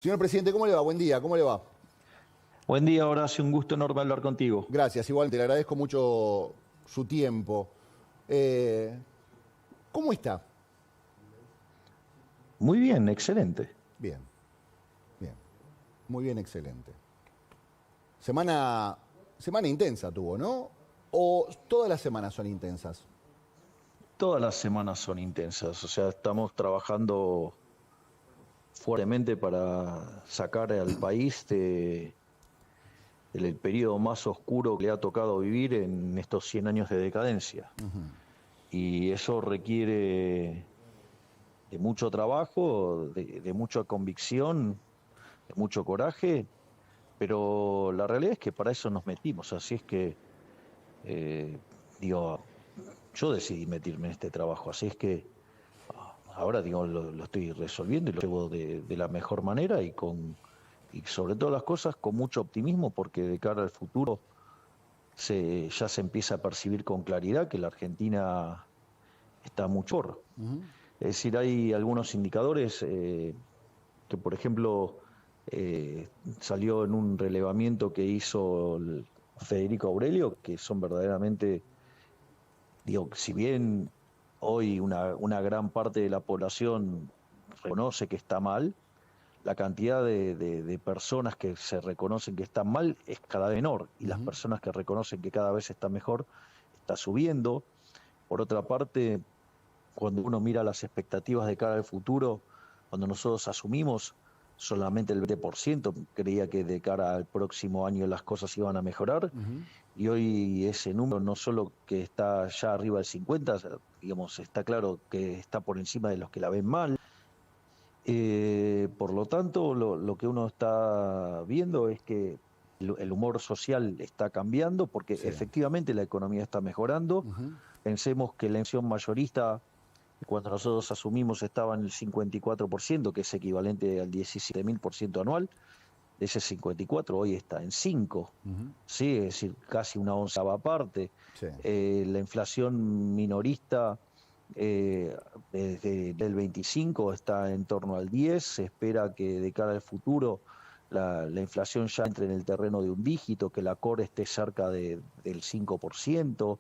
Señor presidente, ¿cómo le va? Buen día, ¿cómo le va? Buen día, Horacio. Un gusto enorme hablar contigo. Gracias, igual te le agradezco mucho su tiempo. Eh, ¿Cómo está? Muy bien, excelente. Bien, bien, muy bien, excelente. Semana intensa tuvo, ¿no? ¿O todas las semanas son intensas? Todas las semanas son intensas, o sea, estamos trabajando fuertemente para sacar al país del periodo más oscuro que le ha tocado vivir en estos 100 años de decadencia. Y eso requiere de mucho trabajo, de mucha convicción, de mucho coraje, pero la realidad es que para eso nos metimos, así es que, eh, digo, yo decidí meterme en este trabajo, así es que ahora digo, lo estoy resolviendo y lo llevo de la mejor manera y sobre todas las cosas con mucho optimismo porque de cara al futuro ya se empieza a percibir con claridad que la Argentina está mucho mejor. Es decir, hay algunos indicadores que, por ejemplo, salió en un relevamiento que hizo Federico Aurelio, que son verdaderamente, digo, si bien hoy una gran parte de la población reconoce que está mal, la cantidad de personas que se reconocen que están mal es cada vez menor y las personas que reconocen que cada vez está mejor está subiendo. Por otra parte, cuando uno mira las expectativas de cara al futuro, cuando nosotros asumimos, solamente el 20% creía que de cara al próximo año las cosas iban a mejorar y hoy ese número no solo que está ya arriba del 50, digamos, está claro que está por encima de los que la ven mal. Por lo tanto, lo que uno está viendo es que el humor social está cambiando porque Sí. efectivamente la economía está mejorando. Pensemos que la inflación mayorista, cuando nosotros asumimos, estaba en el 54%, que es equivalente al 17.000% anual. De ese 54 hoy está en 5, ¿sí? Es decir, casi una onceava parte. Sí. La inflación minorista desde el 25 está en torno al 10, se espera que de cara al futuro la inflación ya entre en el terreno de un dígito, que la core esté cerca del 5%,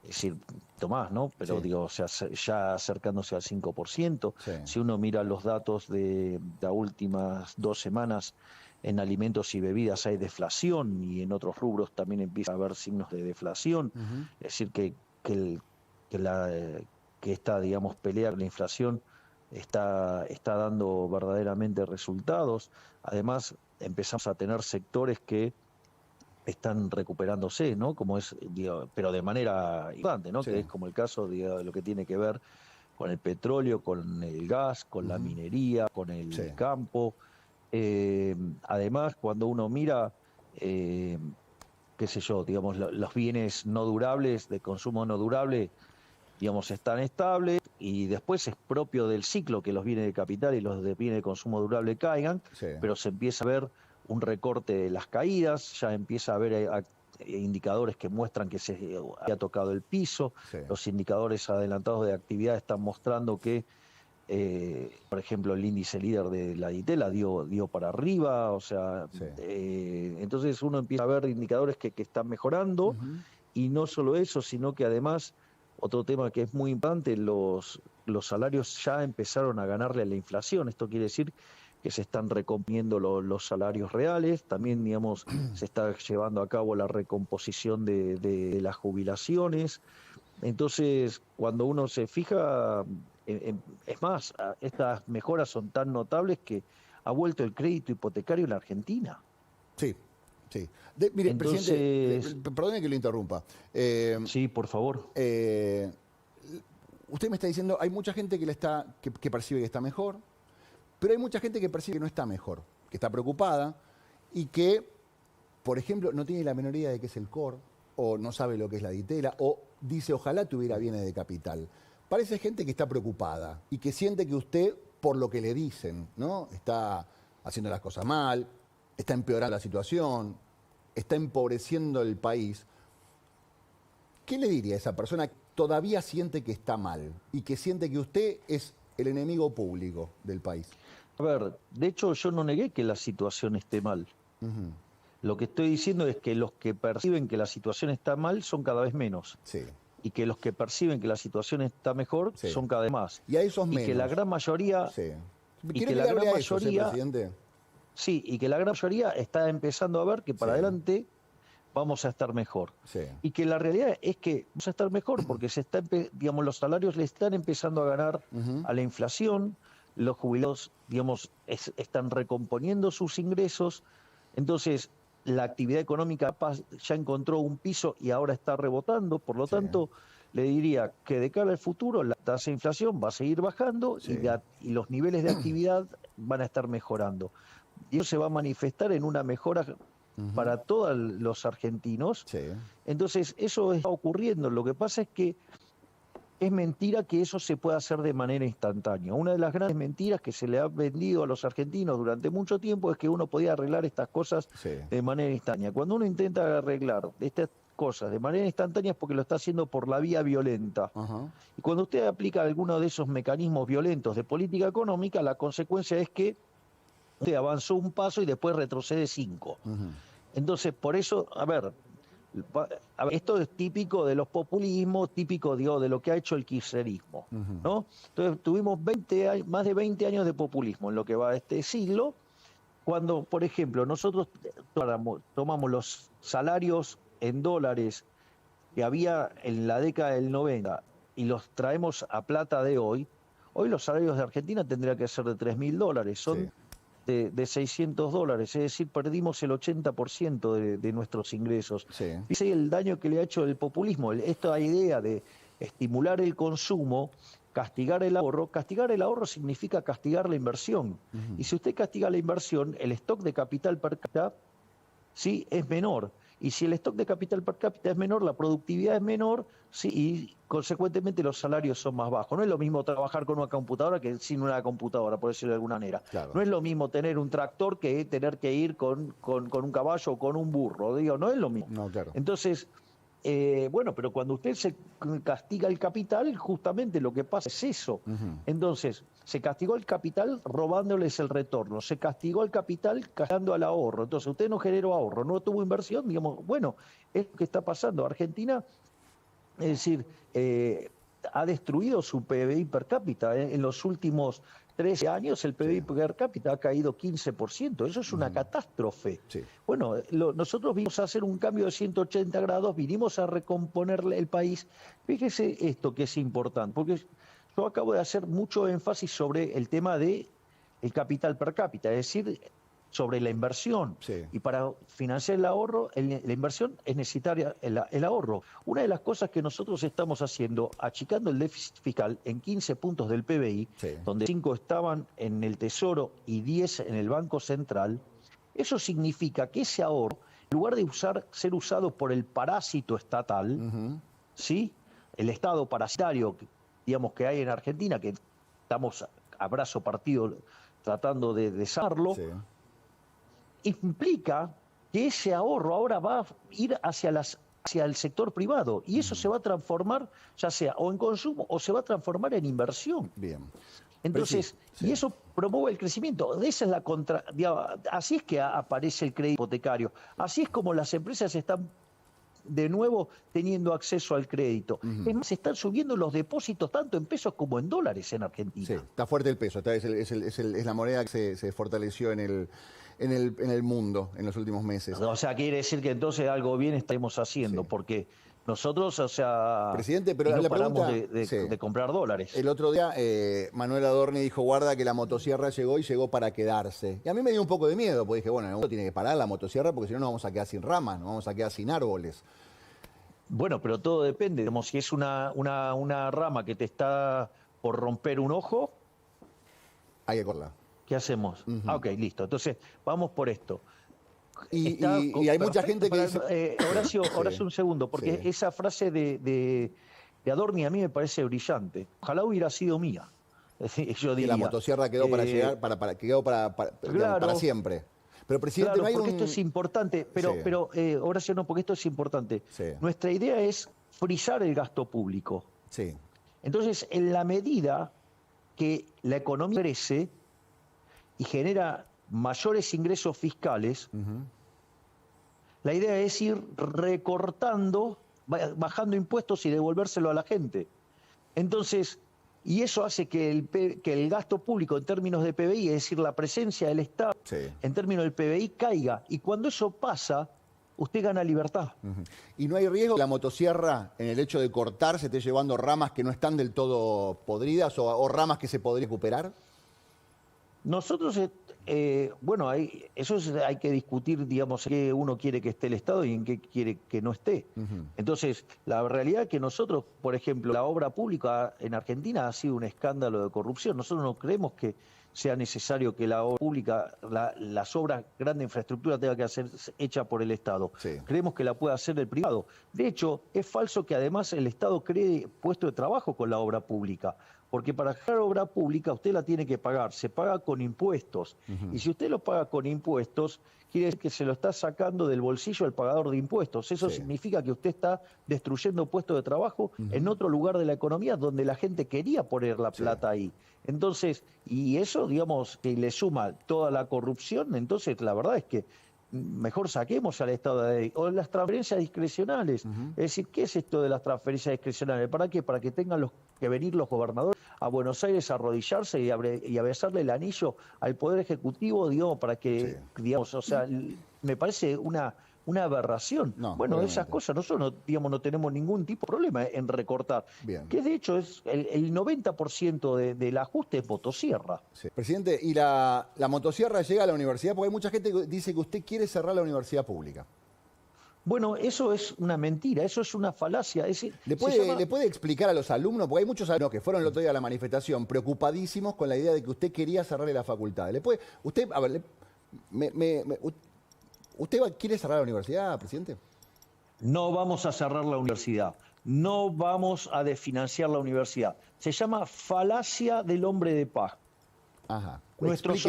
es decir, Tomás, ¿no? Pero Sí, digo, o sea, ya acercándose al 5%. sí. Si uno mira los datos de las últimas 2 semanas, en alimentos y bebidas hay deflación y en otros rubros también empieza a haber signos de deflación. Es decir, que, el- que la, que esta, digamos, pelea con la inflación está dando verdaderamente resultados. Además, empezamos a tener sectores que están recuperándose, ¿no? Como es, digo, pero de manera importante, ¿no? Sí. Que es como el caso, digo, de lo que tiene que ver con el petróleo, con el gas, con la minería, con Sí. el campo. Eh, Además, cuando uno mira, eh, qué sé yo, digamos, los bienes no durables, de consumo no durable, digamos, están estables y después es propio del ciclo que los bienes de capital y los de bienes de consumo durable caigan, Sí. pero se empieza a ver un recorte de las caídas, ya empieza a haber indicadores que muestran que se había tocado el piso, Sí. los indicadores adelantados de actividad están mostrando que, por ejemplo, el índice líder de la Ditela dio para arriba, o sea, Sí. entonces uno empieza a ver indicadores que están mejorando y no solo eso, sino que además, otro tema que es muy importante, los salarios ya empezaron a ganarle a la inflación. Esto quiere decir que se están recomponiendo los salarios reales, también, digamos, se está llevando a cabo la recomposición de las jubilaciones. Entonces, cuando uno se fija, es más, estas mejoras son tan notables que ha vuelto el crédito hipotecario en la Argentina. Sí. Sí. Mire, presidente, Entonces, perdone que lo interrumpa. sí, por favor. Eh, Usted me está diciendo, hay mucha gente que percibe que está mejor, pero hay mucha gente que percibe que no está mejor, que está preocupada y que, por ejemplo, no tiene la menor idea de qué es el core, o no sabe lo que es la ditela, o dice, ojalá tuviera bienes de capital. Parece gente que está preocupada y que siente que usted, por lo que le dicen, ¿no? Está haciendo las cosas mal, está empeorando la situación, está empobreciendo el país. ¿Qué le diría a esa persona que todavía siente que está mal y que siente que usted es el enemigo público del país? A ver, de hecho yo no negué que la situación esté mal. Lo que estoy diciendo es que los que perciben que la situación está mal son cada vez menos. Sí. Y que los que perciben que la situación está mejor Sí. son cada vez más. Y a esos y menos. que la gran mayoría... Sí. Y Quiero que la gran a eso, mayoría... presidente. Sí, y que la gran mayoría está empezando a ver que para Sí. adelante vamos a estar mejor. Sí. Y que la realidad es que vamos a estar mejor porque digamos, los salarios le están empezando a ganar a la inflación, los jubilados, digamos, están recomponiendo sus ingresos, entonces la actividad económica ya encontró un piso y ahora está rebotando, por lo tanto, le diría que de cara al futuro la tasa de inflación va a seguir bajando y los niveles de actividad van a estar mejorando. Y eso se va a manifestar en una mejora para todos los argentinos. Sí. Entonces, eso está ocurriendo. Lo que pasa es que es mentira que eso se pueda hacer de manera instantánea. Una de las grandes mentiras que se le ha vendido a los argentinos durante mucho tiempo es que uno podía arreglar estas cosas de manera instantánea. Cuando uno intenta arreglar estas cosas de manera instantánea es porque lo está haciendo por la vía violenta. Y cuando usted aplica alguno de esos mecanismos violentos de política económica, la consecuencia es que usted avanzó un paso y después retrocede 5. Entonces, por eso, a ver, esto es típico de los populismos, típico, digo, de lo que ha hecho el kirchnerismo, ¿no? Entonces, tuvimos más de 20 años de populismo en lo que va de este siglo, cuando, por ejemplo, nosotros tomamos los salarios en dólares que había en la década del 90 y los traemos a plata de hoy los salarios de Argentina tendrían que ser de $3.000, son de $600, es decir, perdimos el 80% de nuestros ingresos. Dice el daño que le ha hecho el populismo, esta idea de estimular el consumo, castigar el ahorro significa castigar la inversión. Y si usted castiga la inversión, el stock de capital per cápita sí es menor. Y si el stock de capital per cápita es menor, la productividad es menor, sí, y consecuentemente los salarios son más bajos. No es lo mismo trabajar con una computadora que sin una computadora, por decirlo de alguna manera. Claro. No es lo mismo tener un tractor que tener que ir con un caballo o con un burro. Digo, no es lo mismo. No, claro. Entonces, bueno, pero cuando usted se castiga el capital, justamente lo que pasa es eso. Entonces, se castigó el capital robándoles el retorno, se castigó el capital castigando al ahorro. Entonces, usted no generó ahorro, no tuvo inversión, digamos, bueno, es lo que está pasando. Argentina, es decir, ha destruido su PBI per cápita. En los últimos 13 años el PBI per cápita ha caído 15%. Eso es una catástrofe. Bueno, nosotros vinimos a hacer un cambio de 180 grados, vinimos a recomponerle el país. Fíjese esto que es importante, porque yo acabo de hacer mucho énfasis sobre el tema del capital per cápita, es decir, sobre la inversión. Y para financiar el ahorro, la inversión es necesaria el ahorro. Una de las cosas que nosotros estamos haciendo, achicando el déficit fiscal en 15 puntos del PBI, donde 5 estaban en el Tesoro y 10 en el Banco Central, eso significa que ese ahorro, en lugar de ser usado por el parásito estatal, ¿sí? El Estado parasitario, digamos, que hay en Argentina, que estamos a brazo partido tratando de desarmarlo, implica que ese ahorro ahora va a ir hacia el sector privado y eso se va a transformar ya sea o en consumo o se va a transformar en inversión. Bien. Entonces, y eso promueve el crecimiento. Esa es así es que aparece el crédito hipotecario. Así es como las empresas están de nuevo teniendo acceso al crédito. Es más, se están subiendo los depósitos tanto en pesos como en dólares en Argentina. Sí, está fuerte el peso, es la moneda que se fortaleció en el mundo en los últimos meses. O sea, quiere decir que entonces algo bien estaremos haciendo, porque nosotros, o sea, presidente, pero no la paramos pregunta, de comprar dólares. El otro día Manuel Adorni dijo, guarda que la motosierra llegó y llegó para quedarse. Y a mí me dio un poco de miedo, porque dije, bueno, en algún momento tiene que parar la motosierra porque si no nos vamos a quedar sin ramas, nos vamos a quedar sin árboles. Bueno, pero todo depende. Digamos, si es una rama que te está por romper un ojo, hay que cortarla. ¿Qué hacemos? Ok, listo. Entonces, vamos por esto. Y hay mucha gente que dice... Horacio, un segundo, porque esa frase de Adorni a mí me parece brillante. Ojalá hubiera sido mía. Yo diría. Que la motosierra quedó para llegar, para siempre. Pero, presidente, claro, no hay porque esto es importante, pero Horacio, no, porque esto es importante. Nuestra idea es frizar el gasto público. Entonces, en la medida que la economía crece, y genera mayores ingresos fiscales, la idea es ir recortando, bajando impuestos y devolvérselo a la gente. Entonces, y eso hace que el gasto público en términos de PBI, es decir, la presencia del Estado en términos del PBI, caiga. Y cuando eso pasa, usted gana libertad. ¿Y no hay riesgo que la motosierra, en el hecho de cortar, se esté llevando ramas que no están del todo podridas o ramas que se podrían recuperar? Nosotros, bueno, eso hay que discutir, digamos, en qué uno quiere que esté el Estado y en qué quiere que no esté. Entonces, la realidad es que nosotros, por ejemplo, la obra pública en Argentina ha sido un escándalo de corrupción. Nosotros no creemos que sea necesario que la obra pública, las obras grandes de infraestructura tenga que ser hecha por el Estado. Creemos que la puede hacer el privado. De hecho, es falso que además el Estado cree puestos de trabajo con la obra pública. Porque para generar obra pública usted la tiene que pagar, se paga con impuestos. Y si usted lo paga con impuestos, quiere decir que se lo está sacando del bolsillo del pagador de impuestos. Eso significa que usted está destruyendo puestos de trabajo en otro lugar de la economía donde la gente quería poner la plata ahí. Entonces, y eso, digamos, que le suma toda la corrupción, entonces la verdad es que mejor saquemos al Estado de ahí. O las transferencias discrecionales. Es decir, ¿qué es esto de las transferencias discrecionales? ¿Para qué? Para que tengan que venir los gobernadores a Buenos Aires a arrodillarse y a besarle el anillo al Poder Ejecutivo, digamos, para que, digamos, o sea, me parece una aberración. Bueno, obviamente. Esas cosas nosotros no tenemos ningún tipo de problema en recortar. Que de hecho es el 90% del ajuste es motosierra. Presidente, ¿y la motosierra llega a la universidad? Porque hay mucha gente que dice que usted quiere cerrar la universidad pública. Bueno, eso es una mentira, eso es una falacia. ¿Le puede explicar a los alumnos? Porque hay muchos alumnos que fueron el otro día a la manifestación preocupadísimos con la idea de que usted quería cerrarle la facultad. ¿Usted quiere cerrar la universidad, presidente? No vamos a cerrar la universidad. No vamos a desfinanciar la universidad. Se llama falacia del hombre de paz. Nuestros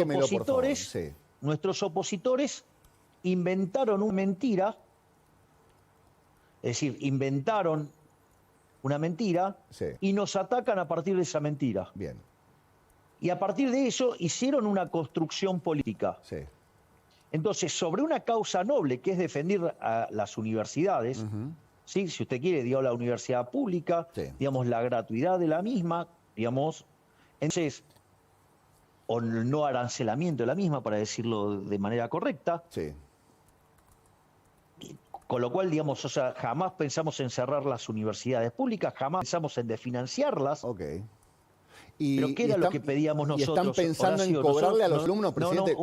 opositores inventaron una mentira. Es decir, inventaron una mentira y nos atacan a partir de esa mentira. Y a partir de eso hicieron una construcción política. Entonces, sobre una causa noble que es defender a las universidades, si usted quiere, digamos, la universidad pública, digamos, la gratuidad de la misma, digamos, entonces, o el no arancelamiento de la misma, para decirlo de manera correcta. Con lo cual, digamos, o sea, jamás pensamos en cerrar las universidades públicas, jamás pensamos en desfinanciarlas. Pero ¿qué era lo que pedíamos nosotros? ¿Y están pensando en cobrarle a los alumnos, presidente?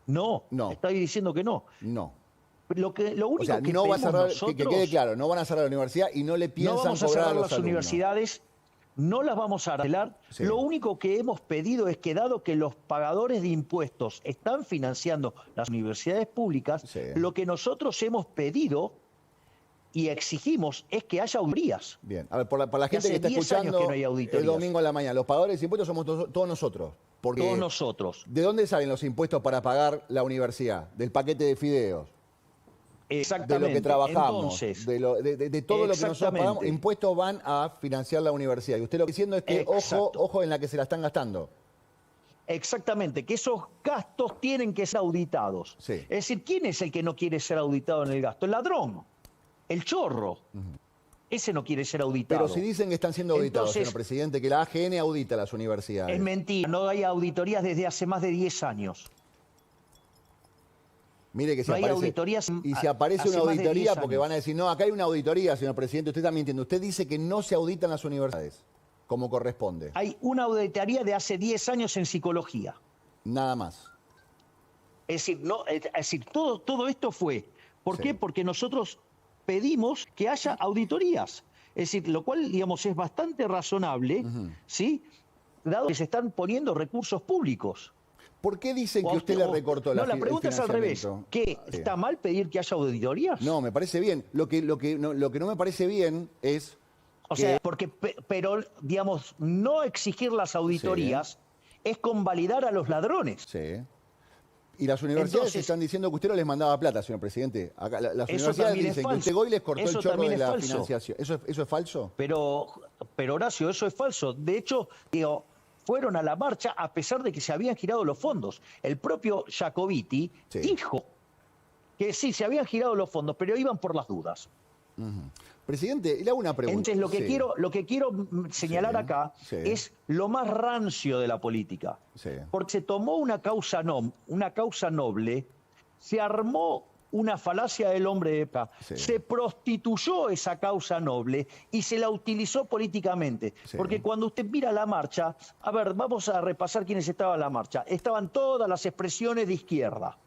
No, estoy diciendo que no. Lo único que no va a cerrar, nosotros, que quede claro, no van a cerrar la universidad y no le piensan cobrar a los las universidades. No las vamos a arancelar. Lo único que hemos pedido es que, dado que los pagadores de impuestos están financiando las universidades públicas, lo que nosotros hemos pedido y exigimos es que haya auditorías. A ver, por la gente que está escuchando el domingo a la mañana, los pagadores de impuestos somos todos nosotros. Todos nosotros. ¿De dónde salen los impuestos para pagar la universidad? Del paquete de fideos. Exactamente. De lo que trabajamos, entonces, de todo lo que nosotros pagamos, impuestos van a financiar la universidad. Y usted lo que está diciendo es que ojo en la que se la están gastando. Exactamente, que esos gastos tienen que ser auditados. Es decir, ¿quién es el que no quiere ser auditado en el gasto? El ladrón, el chorro. Ese no quiere ser auditado. Pero si dicen que están siendo auditados, señor presidente, que la AGN audita las universidades. Es mentira, no hay auditorías desde hace más de 10 años. Mire que si aparece una auditoría, porque van a decir, no, acá hay una auditoría, señor presidente, usted también entiende. Usted dice que no se auditan las universidades, como corresponde. Hay una auditoría de hace 10 años en psicología. Nada más. Es decir, todo esto fue. ¿Por qué? Porque nosotros pedimos que haya auditorías. Es decir, lo cual, digamos, es bastante razonable, ¿sí? Dado que se están poniendo recursos públicos. ¿Por qué dicen que usted le recortó el financiamiento? No, la pregunta es al revés. ¿Qué? ¿Está mal pedir que haya auditorías? No, me parece bien. Lo que no me parece bien es... Pero, digamos, no exigir las auditorías es convalidar a los ladrones. Y las universidades están diciendo que usted no les mandaba plata, señor presidente. Acá, las universidades dicen que usted hoy les cortó el chorro de la financiación. ¿Eso es falso? Pero, Horacio, eso es falso. De hecho, digo, fueron a la marcha a pesar de que se habían girado los fondos. El propio Jacobiti dijo que sí, se habían girado los fondos, pero iban por las dudas. Presidente, le hago una pregunta. Entonces, lo que quiero señalar acá es lo más rancio de la política. Porque se tomó una causa noble, se armó una falacia del hombre de paz, se prostituyó esa causa noble y se la utilizó políticamente. Porque cuando usted mira la marcha, a ver, vamos a repasar quiénes estaban en la marcha. Estaban todas las expresiones de izquierda,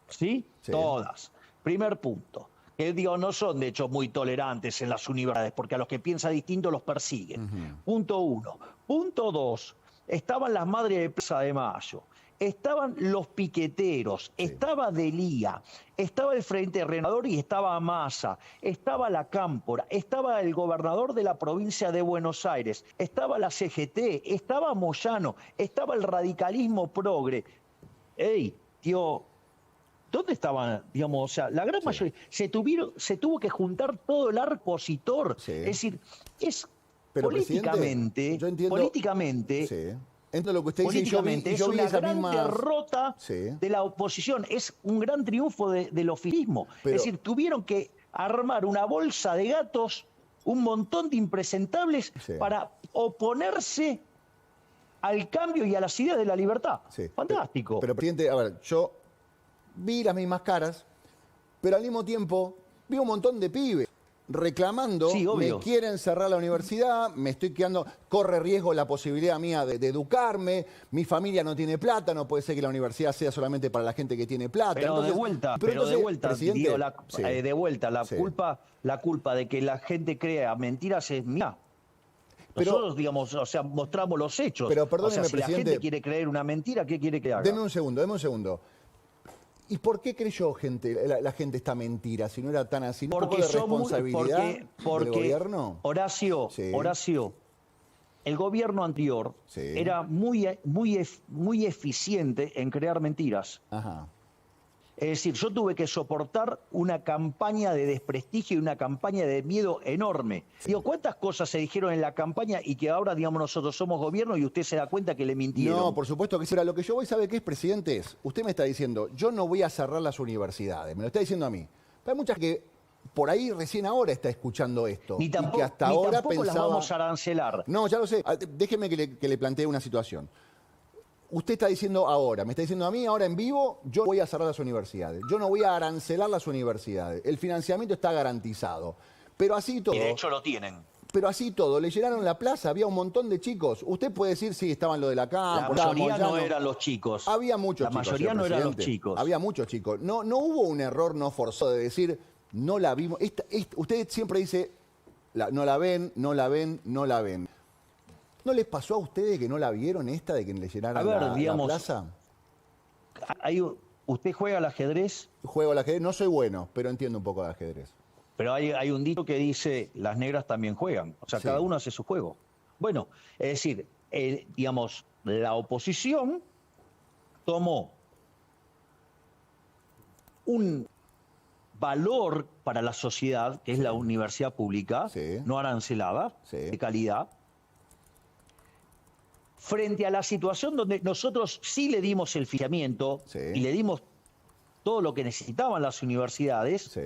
¿sí? Todas. Primer punto. Que digo, no son de hecho muy tolerantes en las universidades, porque a los que piensan distinto los persiguen. Punto 1. Punto 2. Estaban las madres de Plaza de Mayo. Estaban los piqueteros, estaba Delía, estaba el Frente Renovador y estaba Massa, estaba la Cámpora, estaba el gobernador de la provincia de Buenos Aires, estaba la CGT, estaba Moyano, estaba el radicalismo progre. ¡Ey, tío! ¿Dónde estaban? Digamos, o sea, la gran mayoría. Se tuvo que juntar todo el arco opositor. Es decir, pero políticamente... Yo entiendo, políticamente... Entre lo que usted dice, es una gran derrota de la oposición, es un gran triunfo del oficialismo. Es decir, tuvieron que armar una bolsa de gatos, un montón de impresentables para oponerse al cambio y a las ideas de la libertad. Fantástico. Pero, presidente, a ver, yo vi las mismas caras, pero al mismo tiempo vi un montón de pibes reclamando, me quieren cerrar la universidad, me estoy quedando, corre riesgo la posibilidad mía de educarme, mi familia no tiene plata, no puede ser que la universidad sea solamente para la gente que tiene plata. Pero entonces, de vuelta, digo, la culpa de que la gente crea mentiras es mía. Nosotros, digamos, o sea, mostramos los hechos. Pero perdóneme, si presidente, la gente quiere creer una mentira, ¿qué quiere que haga? Deme un segundo. ¿Y por qué creyó la gente esta mentira? Si no era tan así, ¿no? Porque ¿Un poco de responsabilidad del gobierno? Horacio, el gobierno anterior era muy eficiente en crear mentiras. Es decir, yo tuve que soportar una campaña de desprestigio y una campaña de miedo enorme. Digo, ¿cuántas cosas se dijeron en la campaña y que ahora, digamos, nosotros somos gobierno y usted se da cuenta que le mintieron? No, por supuesto que sí. Lo que yo voy a saber qué es, presidente, usted me está diciendo, yo no voy a cerrar las universidades, me lo está diciendo a mí. Pero hay muchas que por ahí recién ahora está escuchando esto. Ni tampoco, y que hasta ahora pensaba... las vamos a arancelar. No, ya lo sé. Déjeme que le plantee una situación. Usted está diciendo ahora, me está diciendo a mí ahora en vivo, yo voy a cerrar las universidades, yo no voy a arancelar las universidades, el financiamiento está garantizado. Pero así todo... Y de hecho lo tienen. Pero así todo, le llenaron la plaza, había un montón de chicos. Usted puede decir, sí, estaban lo de la Cámpora. La mayoría no eran los chicos. Había muchos chicos. La mayoría no eran los chicos. Había muchos chicos. No hubo un error no forzado de decir, no la vimos. Usted siempre dice, no la ven, no la ven, no la ven. ¿No les pasó a ustedes que no la vieron esta de que le llenaran la plaza? ¿Usted juega al ajedrez? Juego al ajedrez, no soy bueno, pero entiendo un poco de ajedrez. Pero hay un dicho que dice, las negras también juegan. O sea, cada uno hace su juego. Bueno, es decir, digamos, la oposición tomó un valor para la sociedad, que es la universidad pública, no arancelada, de calidad, frente a la situación donde nosotros sí le dimos el financiamiento y le dimos todo lo que necesitaban las universidades,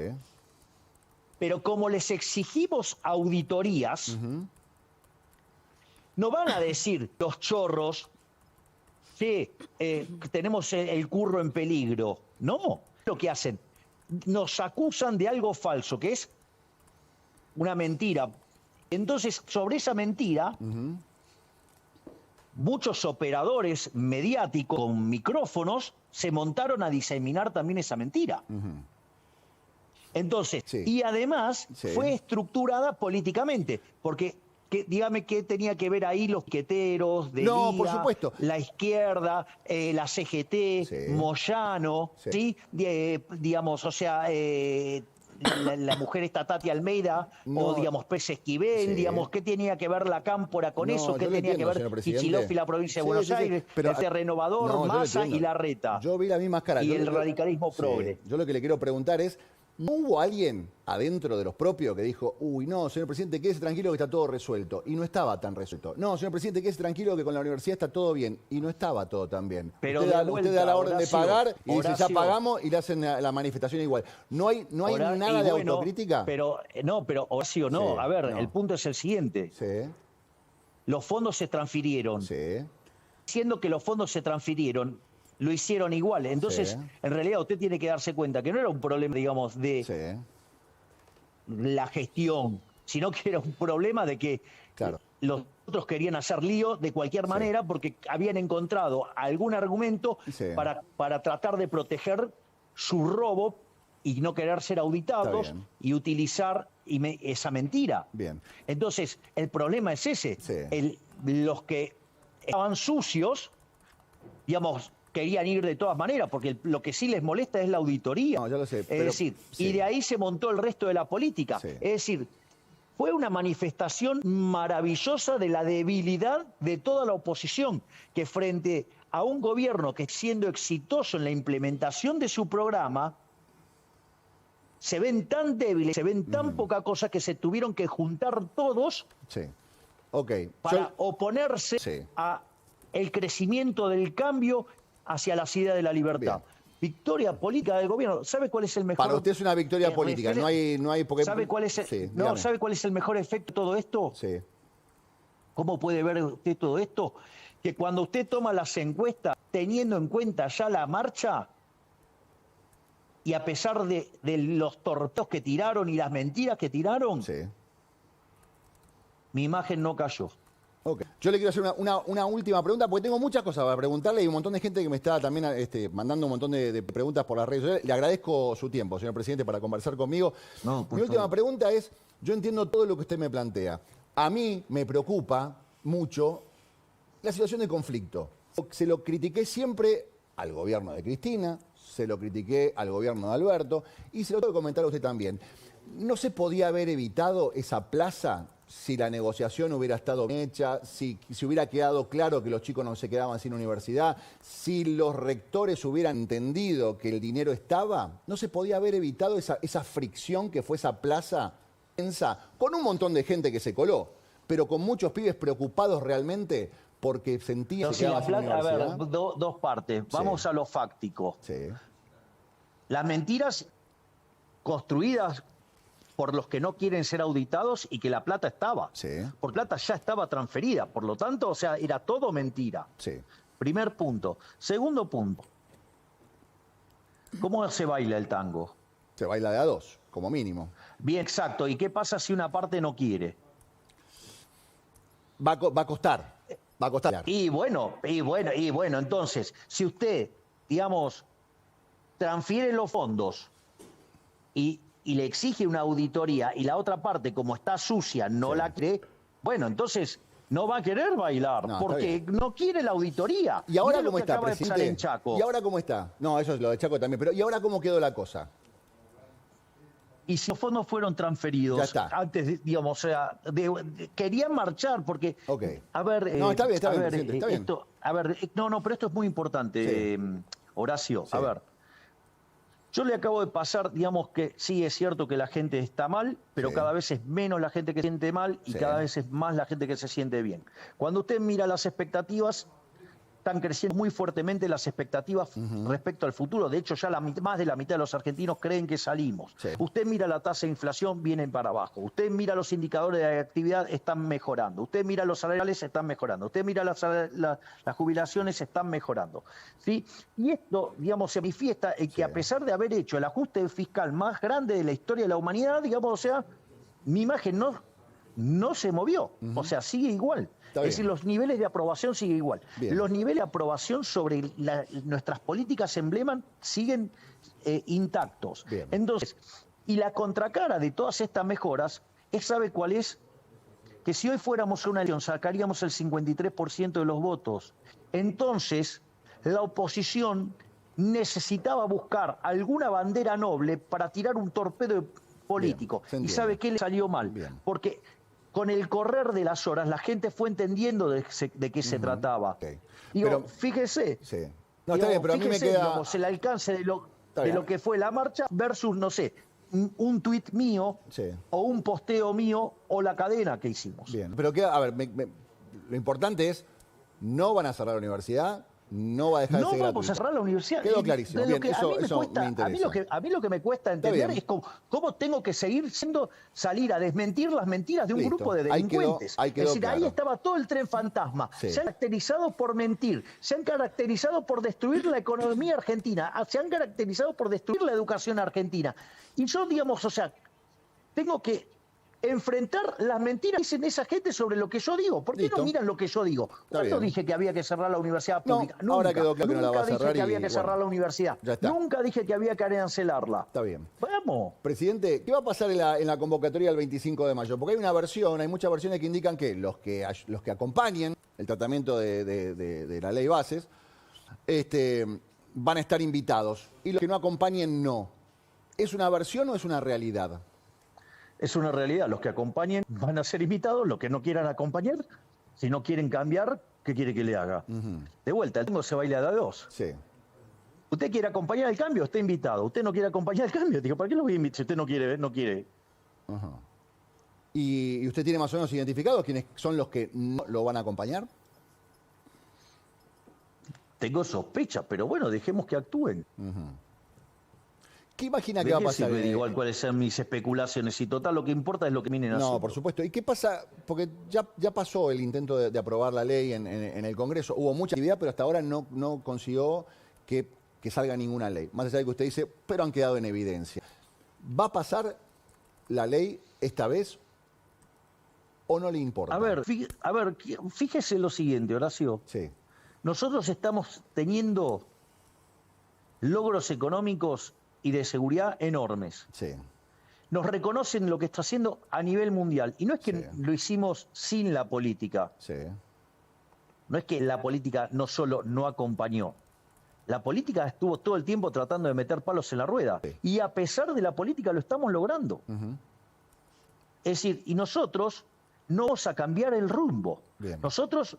pero como les exigimos auditorías, no van a decir los chorros que tenemos el curro en peligro. No, lo que hacen, nos acusan de algo falso, que es una mentira. Entonces, sobre esa mentira... muchos operadores mediáticos con micrófonos se montaron a diseminar también esa mentira. Entonces, y además fue estructurada políticamente, porque dígame qué tenía que ver ahí los piqueteros, de por supuesto. La izquierda, la CGT, Moyano, digamos, o sea... La mujer esta Tati Almeida, o digamos Pérez Esquivel, digamos, ¿qué tenía que ver la Cámpora con eso? ¿Qué tenía que ver Kicillof y la provincia de Buenos Aires? Pero, el Renovador, Massa y Larreta. Yo vi las mismas caras. Y el radicalismo progre. Yo lo que le quiero preguntar es, ¿No hubo alguien adentro de los propios que dijo, uy, no, señor presidente, quédese tranquilo que está todo resuelto? Y no estaba tan resuelto. No, señor presidente, quédese tranquilo que con la universidad está todo bien. Y no estaba todo tan bien. Pero usted da la orden de pagar y dice, ya pagamos, y le hacen la manifestación igual. No hay nada de autocrítica. Pero Horacio, no. Sí, a ver, no. el punto es el siguiente. Sí, Los fondos se transfirieron. sí. Siendo que los fondos se transfirieron, lo hicieron igual. Entonces, Sí. en realidad usted tiene que darse cuenta que no era un problema, digamos, de Sí, la gestión, sino que era un problema de que claro. los otros querían hacer lío de cualquier manera porque habían encontrado algún argumento Sí. para tratar de proteger su robo y no querer ser auditados Está bien. y utilizar esa mentira. Bien. Entonces, el problema es ese. Sí. Los que estaban sucios, digamos, querían ir de todas maneras, porque lo que sí les molesta es la auditoría. No, ya lo sé, Es pero- decir, sí. y de ahí se montó el resto de la política. Sí. Es decir, fue una manifestación maravillosa de la debilidad de toda la oposición, que frente a un gobierno que siendo exitoso en la implementación de su programa, se ven tan débiles, se ven tan poca cosa que se tuvieron que juntar todos Sí. Ok. para oponerse Sí. a el crecimiento del cambio hacia la idea de la libertad. Bien. Victoria política del gobierno. ¿Sabe cuál es el mejor? Para usted es una victoria política. No hay porque... ¿Sabe cuál es Sí, no, dígame. ¿sabe cuál es el mejor efecto de todo esto? Sí. ¿Cómo puede ver usted todo esto? Que cuando usted toma las encuestas, teniendo en cuenta ya la marcha, y a pesar de los torpedos que tiraron y las mentiras que tiraron, Sí. mi imagen no cayó. Ok. Yo le quiero hacer una última pregunta, porque tengo muchas cosas para preguntarle y un montón de gente que me está también mandando un montón de preguntas por las redes sociales. Le agradezco su tiempo, señor presidente, para conversar conmigo. No, por Mi última favor. pregunta es, yo entiendo todo lo que usted me plantea. A mí me preocupa mucho la situación de conflicto. Se lo critiqué siempre al gobierno de Cristina, se lo critiqué al gobierno de Alberto y se lo tengo que comentar a usted también. ¿No se podía haber evitado esa plaza si la negociación hubiera estado bien hecha, si hubiera quedado claro que los chicos no se quedaban sin universidad, si los rectores hubieran entendido que el dinero estaba? ¿No se podía haber evitado esa fricción que fue esa plaza tensa, con un montón de gente que se coló, pero con muchos pibes preocupados realmente porque sentían que se Entonces, quedaban sin a ver, universidad? dos partes. Vamos a lo fáctico. Sí, Las mentiras construidas por los que no quieren ser auditados y que la plata estaba. sí, Porque la plata ya estaba transferida. Por lo tanto, o sea, era todo mentira. sí. Primer punto. Segundo punto. ¿Cómo se baila el tango? Se baila de a dos, como mínimo. Bien, exacto. ¿Y qué pasa si una parte no quiere? Va a costar, va a costar. Y bueno, entonces, si usted, digamos, transfiere los fondos y le exige una auditoría y la otra parte, como está sucia, no Sí. la cree, bueno, entonces no va a querer bailar, No, está porque bien. no quiere la auditoría. ¿Y ahora Mire lo cómo que está, acaba de pasar presidente? en Chaco. ¿Y ahora cómo está? No, eso es lo de Chaco también, pero ¿y ahora cómo quedó la cosa? Y si los fondos fueron transferidos Ya está. antes, digamos, o sea, querían marchar porque, Ok. a ver, No, está bien, a ver, presidente, está bien. esto, a ver, no, pero esto es muy importante, Sí. Horacio. Sí. A ver, yo le acabo de pasar, digamos que sí es cierto que la gente está mal, pero Sí. cada vez es menos la gente que se siente mal y Sí. cada vez es más la gente que se siente bien. Cuando usted mira las expectativas, están creciendo muy fuertemente las expectativas respecto al futuro. De hecho, ya más de la mitad de los argentinos creen que salimos. Sí. Usted mira la tasa de inflación, vienen para abajo. Usted mira los indicadores de actividad, están mejorando. Usted mira los salariales, están mejorando. Usted mira las jubilaciones, están mejorando. ¿Sí? Y esto, digamos, se manifiesta en que Sí. a pesar de haber hecho el ajuste fiscal más grande de la historia de la humanidad, digamos, o sea, mi imagen no se movió. O sea, sigue igual. Está Es decir, bien. los niveles de aprobación siguen igual. Bien. Los niveles de aprobación sobre nuestras políticas emblema siguen intactos. Bien. Entonces, y la contracara de todas estas mejoras, ¿sabe cuál es? Que si hoy fuéramos a una elección sacaríamos el 53% de los votos. Entonces, la oposición necesitaba buscar alguna bandera noble para tirar un torpedo político. Bien, se ¿Y entiende. sabe qué le salió mal? Bien. Porque con el correr de las horas la gente fue entendiendo de qué se trataba. Ok. Digo, Pero- fíjese. Sí. No, está bien, pero a mí me fíjese, queda... digamos, el alcance de Está lo bien. que fue la marcha versus, no sé, un tuit mío Sí. o un posteo mío o la cadena que hicimos. Bien, pero a ver, lo importante es, no van a cerrar la universidad, no va a dejar de No ser vamos gratuita. a cerrar la universidad. Quedó Y clarísimo. de lo Bien, que eso a mí me cuesta, me interesa. a mí lo que me cuesta Está entender bien. es cómo tengo que seguir salir a desmentir las mentiras de un Listo. grupo de Ahí quedó- delincuentes. ahí quedó es decir, ahí claro. estaba todo el tren fantasma. Sí. Se han caracterizado por mentir, se han caracterizado por destruir la economía argentina, se han caracterizado por destruir la educación argentina. Y yo, digamos, o sea, tengo que enfrentar las mentiras que dicen esa gente sobre lo que yo digo. ¿Por qué Listo. no miran lo que yo digo? ¿Cuándo bien. dije que había que cerrar la universidad No, pública? ahora quedó claro que no la va a Nunca cerrar dije que había y, que cerrar bueno, la universidad. ya está. Nunca dije que había que arancelarla. Está bien. Vamos. Presidente, ¿qué va a pasar en la convocatoria del 25 de mayo? Porque hay muchas versiones que indican que los que acompañen el tratamiento de la ley bases van a estar invitados y los que no acompañen no. ¿Es una versión o es una realidad? Es una realidad. Los que acompañen van a ser invitados, los que no quieran acompañar, si no quieren cambiar, ¿qué quiere que le haga? De vuelta, el tango se baila de a dos. Sí. Usted quiere acompañar el cambio, está invitado. Usted no quiere acompañar el cambio. Digo, ¿para qué lo voy a invitar? Si usted no quiere, no quiere. Ajá. ¿Y usted tiene más o menos identificados quiénes son los que no lo van a acompañar? Tengo sospecha, pero bueno, dejemos que actúen. ¿Qué imagina que ¿De va a qué pasar? sirve igual cuáles sean mis especulaciones? Y total, lo que importa es lo que vienen haciendo. No, por supuesto. ¿Y qué pasa? Porque ya pasó el intento de aprobar la ley en el Congreso. Hubo mucha actividad, pero hasta ahora no consiguió que salga ninguna ley. Más allá de que usted dice, pero han quedado en evidencia. ¿Va a pasar la ley esta vez o no le importa? A ver, fíjese lo siguiente, Horacio. Sí, Nosotros estamos teniendo logros económicos y de seguridad enormes. sí, Nos reconocen lo que está haciendo a nivel mundial. Y no es que Sí. lo hicimos sin la política. sí. No es que la política no solo no acompañó. La política estuvo todo el tiempo tratando de meter palos en la rueda. Sí. Y a pesar de la política lo estamos logrando. Es decir, y nosotros no vamos a cambiar el rumbo. Bien. Nosotros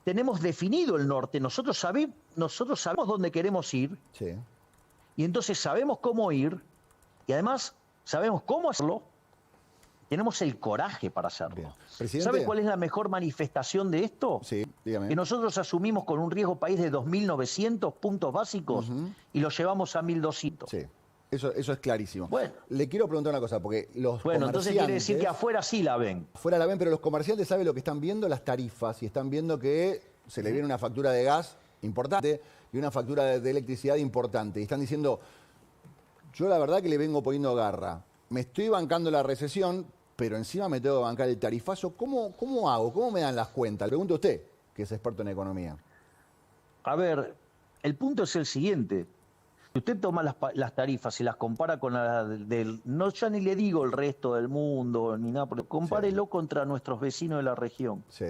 tenemos definido el norte. Nosotros sabemos dónde queremos ir. Sí. Y entonces sabemos cómo ir. Y además sabemos cómo hacerlo. Tenemos el coraje para hacerlo. Bien. Presidente. ¿Sabe cuál es la mejor manifestación de esto? Sí, dígame. Que nosotros asumimos con un riesgo país de 2.900 puntos básicos y lo llevamos a 1.200. Sí, eso es clarísimo. Bueno. Le quiero preguntar una cosa, porque los Bueno, entonces quiere decir que comerciantes- afuera sí la ven. Fuera la ven, pero los comerciantes saben lo que están viendo, las tarifas, y están viendo que se le viene una factura de gas importante y una factura de electricidad importante. Y están diciendo, yo la verdad que le vengo poniendo garra. Me estoy bancando la recesión, pero encima me tengo que bancar el tarifazo. ¿Cómo hago? ¿Cómo me dan las cuentas? Le pregunto a usted, que es experto en economía. A ver, el punto es el siguiente. Si usted toma las tarifas y las compara con las del... No, ya ni le digo el resto del mundo, ni nada, pero compárelo contra nuestros vecinos de la región. Sí.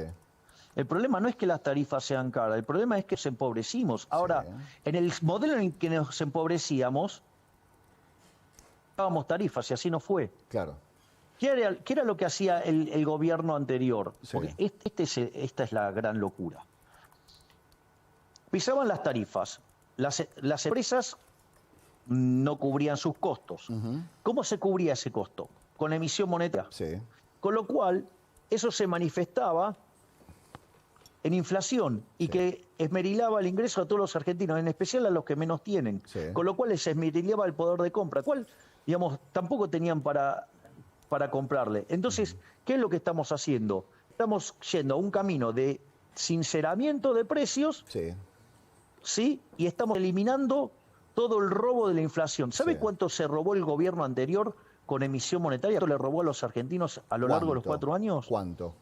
El problema no es que las tarifas sean caras, el problema es que nos empobrecimos. Ahora, en el modelo en que nos empobrecíamos, pagábamos tarifas y así no fue. Claro. ¿Qué era lo que hacía el gobierno anterior? Sí. Porque esta es la gran locura. Pisaban las tarifas, las empresas no cubrían sus costos. ¿Cómo se cubría ese costo? Con emisión monetaria. Sí. Con lo cual, eso se manifestaba en inflación y que esmerilaba el ingreso a todos los argentinos, en especial a los que menos tienen. Sí. Con lo cual les esmerilaba el poder de compra, cual, digamos, tampoco tenían para comprarle. Entonces, ¿qué es lo que estamos haciendo? Estamos yendo a un camino de sinceramiento de precios, Sí. ¿sí? Y estamos eliminando todo el robo de la inflación. ¿Sabe Sí. cuánto se robó el gobierno anterior con emisión monetaria? ¿Cuánto le robó a los argentinos a lo largo de los 4 años? ¿Cuánto?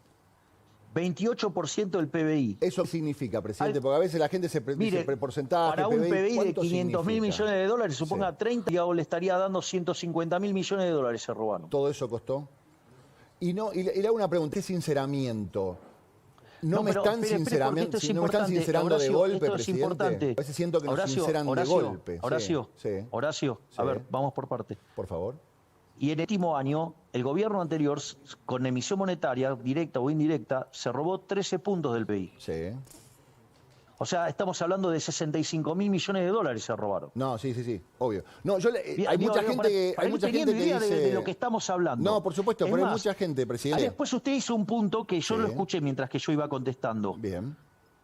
28% del PBI. ¿Eso significa, presidente? Porque a veces la gente Mire, dice porcentaje, para un PBI de ¿cuánto 500.000 significa? millones de dólares, suponga Sí. 30, y le estaría dando 150.000 millones de dólares se robaron. Todo eso costó. Y le hago una pregunta, ¿qué sinceramiento? No me pero están espere, porque sincerando, esto es no me están importante, sincerando de Horacio, golpe, esto es presidente. importante. A veces siento que nos sinceran de golpe. Sí, Horacio, sí. Horacio, a Sí. ver, vamos por parte. Por favor. Y en el último año, el gobierno anterior, con emisión monetaria, directa o indirecta, se robó 13 puntos del PBI. Sí. O sea, estamos hablando de 65.000 millones de dólares se robaron. No, sí, obvio. No, hay Digo, mucha gente que, para hay ir mucha gente que teniendo idea dice... de lo que estamos hablando. No, por supuesto, Es pero hay más, mucha gente, presidente. después usted hizo un punto que yo Sí. lo escuché mientras que yo iba contestando. Bien.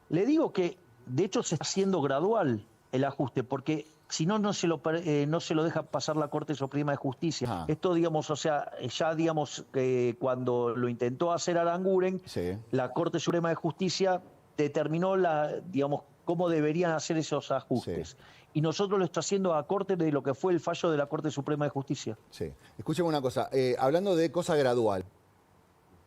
Le digo que, de hecho, se está haciendo gradual el ajuste, porque si no, no se lo deja pasar la Corte Suprema de Justicia. Ajá. Esto, digamos, o sea, ya, digamos, cuando lo intentó hacer Aranguren, Sí. la Corte Suprema de Justicia determinó, digamos, cómo deberían hacer esos ajustes. Sí. Y nosotros lo está haciendo a corte de lo que fue el fallo de la Corte Suprema de Justicia. Sí. Escúcheme una cosa, hablando de cosa gradual,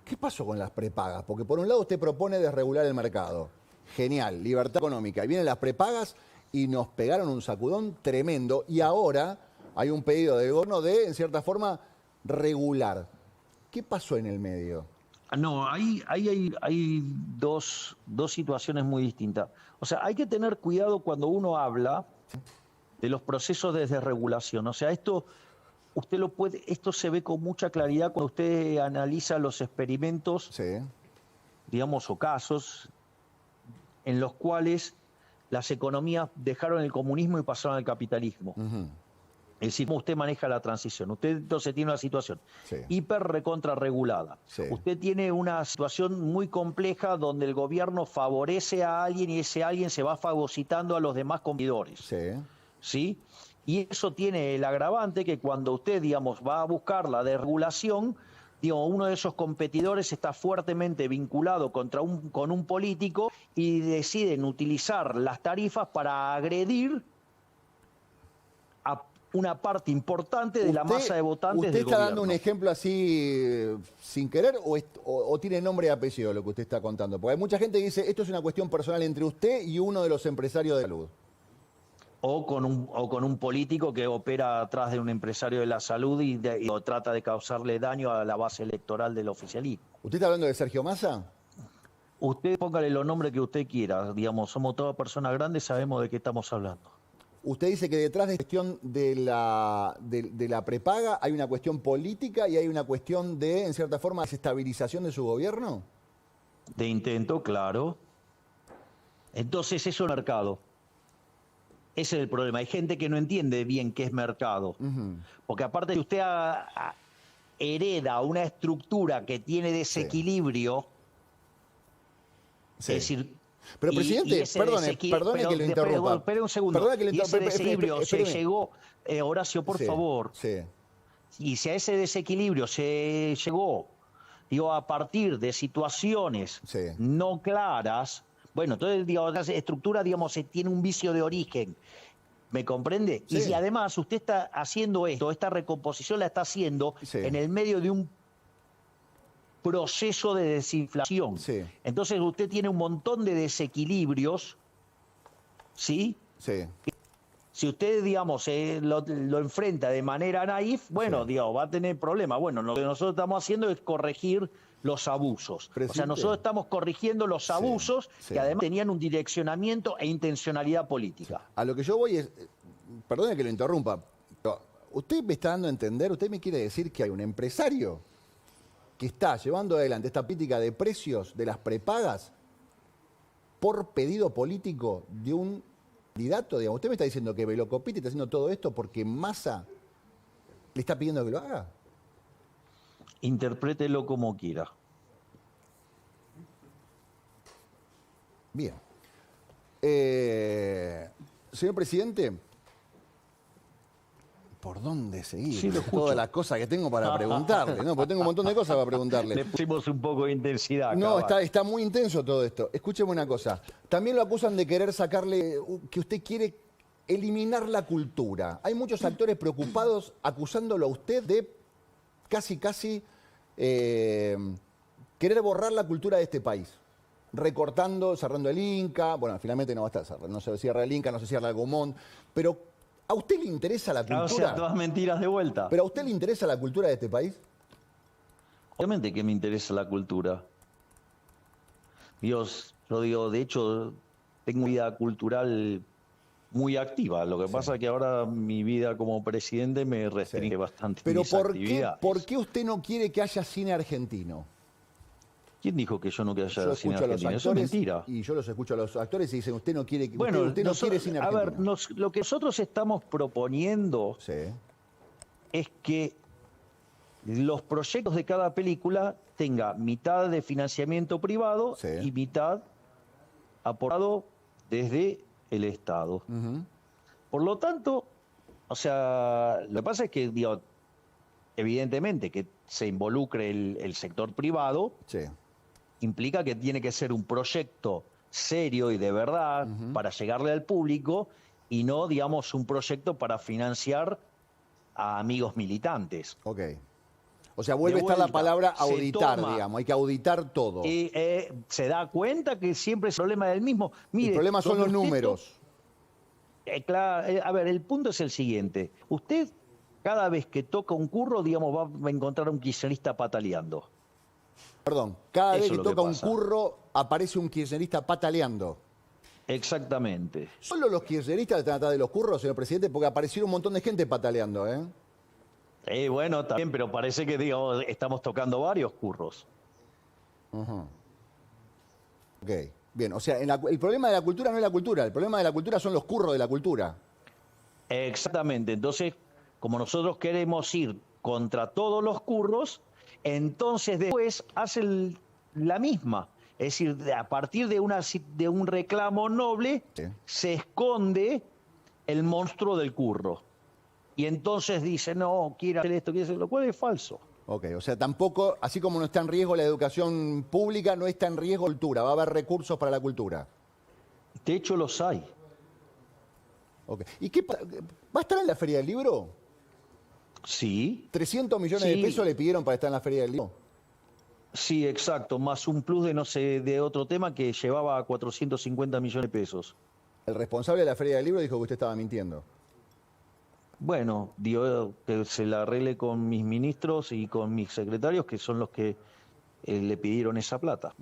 ¿qué pasó con las prepagas? Porque por un lado usted propone desregular el mercado. Genial, libertad económica. Y vienen las prepagas y nos pegaron un sacudón tremendo. Y ahora hay un pedido del gobierno de, en cierta forma, regular. ¿Qué pasó en el medio? No, ahí hay dos situaciones muy distintas. O sea, hay que tener cuidado cuando uno habla de los procesos de desregulación. O sea, esto se ve con mucha claridad cuando usted analiza los experimentos, Sí. digamos, o casos en los cuales las economías dejaron el comunismo y pasaron al capitalismo. Ujú. Es decir, cómo usted maneja la transición. Usted entonces tiene una situación Sí. hiper recontra regulada. Sí. Usted tiene una situación muy compleja donde el gobierno favorece a alguien y ese alguien se va fagocitando a los demás competidores. Sí. ¿Sí? Y eso tiene el agravante que cuando usted, digamos, va a buscar la desregulación, digo, uno de esos competidores está fuertemente vinculado con un político y deciden utilizar las tarifas para agredir a una parte importante de la masa de votantes ¿Usted del está gobierno. dando un ejemplo así sin querer o tiene nombre y apellido lo que usted está contando? Porque hay mucha gente que dice, esto es una cuestión personal entre usted y uno de los empresarios de salud. O con un político que opera atrás de un empresario de la salud y trata de causarle daño a la base electoral del oficialismo. ¿Usted está hablando de Sergio Massa? Usted póngale los nombres que usted quiera, digamos, somos todas personas grandes, sabemos de qué estamos hablando. Usted dice que detrás de la cuestión de la prepaga hay una cuestión política y hay una cuestión de, en cierta forma, desestabilización de su gobierno. De intento, claro. Entonces eso es mercado. Ese es el problema. Hay gente que no entiende bien qué es mercado. Ujú. Porque aparte de usted hereda una estructura que tiene desequilibrio, Sí. es decir... Pero, presidente, perdone que lo interrumpa. Espere un segundo. Perdone que lo Y ese interrumpa. desequilibrio se Espéreme. llegó... Horacio, por Sí, favor. Sí. Y si a ese desequilibrio se llegó, digo, a partir de situaciones Sí. no claras, bueno, entonces, digo, la estructura, digamos, tiene un vicio de origen. ¿Me comprende? Sí. Y si además usted está haciendo esto, esta recomposición la está haciendo Sí. en el medio de un proceso de desinflación. Sí. Entonces usted tiene un montón de desequilibrios, ¿sí? Sí. Si usted, digamos, lo enfrenta de manera naif, bueno, Sí. digamos, va a tener problemas. Bueno, lo que nosotros estamos haciendo es corregir los abusos. O sea, Presidente. nosotros estamos corrigiendo los Sí, abusos sí. que además tenían un direccionamiento e intencionalidad política. A lo que yo voy es, perdone que lo interrumpa, pero usted me está dando a entender, usted me quiere decir que hay un empresario que está llevando adelante esta política de precios de las prepagas por pedido político de un candidato, digamos. Usted me está diciendo que Velocopiti está haciendo todo esto porque Massa le está pidiendo que lo haga. Interprételo como quiera. Bien. Señor presidente, ¿por dónde seguir? Sí, lo escucho. Todas las cosas que tengo para preguntarle, ¿no? Porque tengo un montón de cosas para preguntarle. Le pusimos un poco de intensidad. No, cabal. está muy intenso todo esto. Escúcheme una cosa. También lo acusan de querer sacarle, que usted quiere eliminar la cultura. Hay muchos actores preocupados acusándolo a usted de casi querer borrar la cultura de este país. Recortando, cerrando el Inca. Bueno, finalmente no va a estar cerrado. No se cierra el Inca, no se cierra el Gomón. Pero, ¿a usted le interesa la cultura? O sea, todas mentiras de vuelta. ¿Pero a usted le interesa la cultura de este país? Obviamente que me interesa la cultura. Dios, yo digo, de hecho, tengo vida cultural muy activa. Lo que pasa es que ahora mi vida como presidente me restringe bastante Pero mis ¿por qué actividades. usted no quiere que haya cine argentino? ¿Quién dijo que yo no quería Yo cine escucho a los argentino? Eso es actores mentira. y yo los escucho a los actores y dicen, usted no quiere, Bueno, usted no quiere cine a argentino. ver, lo que nosotros estamos proponiendo Sí, es que los proyectos de cada película tenga mitad de financiamiento privado Sí. y mitad aportado desde el Estado. Por lo tanto, o sea, lo que pasa es que, digo, evidentemente que se involucre el sector privado sí. implica que tiene que ser un proyecto serio y de verdad para llegarle al público y no, digamos, un proyecto para financiar a amigos militantes. Ok. O sea, vuelve a De estar la vuelta, palabra se auditar, toma. digamos. Hay que auditar todo. Y se da cuenta que siempre es el problema del mismo. Mire, El problema son los donde usted números. claro, a ver, el punto es el siguiente. Usted, cada vez que toca un curro, digamos, va a encontrar a un kirchnerista pataleando. Perdón, cada Eso vez es que lo que toca un pasa. curro, aparece un kirchnerista pataleando. Exactamente. ¿Solo los kirchneristas están atrás de los curros, señor presidente? Porque aparecieron un montón de gente pataleando, ¿eh? Bueno, también, pero parece que, digamos, estamos tocando varios curros. Ok, bien. O sea, el problema de la cultura no es la cultura. El problema de la cultura son los curros de la cultura. Exactamente. Entonces, como nosotros queremos ir contra todos los curros, entonces después hacen la misma. Es decir, a partir de un reclamo noble, Sí. se esconde el monstruo del curro. Y entonces dice, no, quiere hacer esto, quiere hacer lo cual es falso. Ok, o sea, tampoco, así como no está en riesgo la educación pública, no está en riesgo la cultura. Va a haber recursos para la cultura. De hecho, los hay. Ok. ¿Y qué va a estar en la Feria del Libro? Sí, 300 millones de Sí. pesos le pidieron para estar en la Feria del Libro. sí, exacto. Más un plus de, no sé, de otro tema que llevaba a 450 millones de pesos. El responsable de la Feria del Libro dijo que usted estaba mintiendo. Bueno, digo que se la arregle con mis ministros y con mis secretarios, que son los que le pidieron esa plata,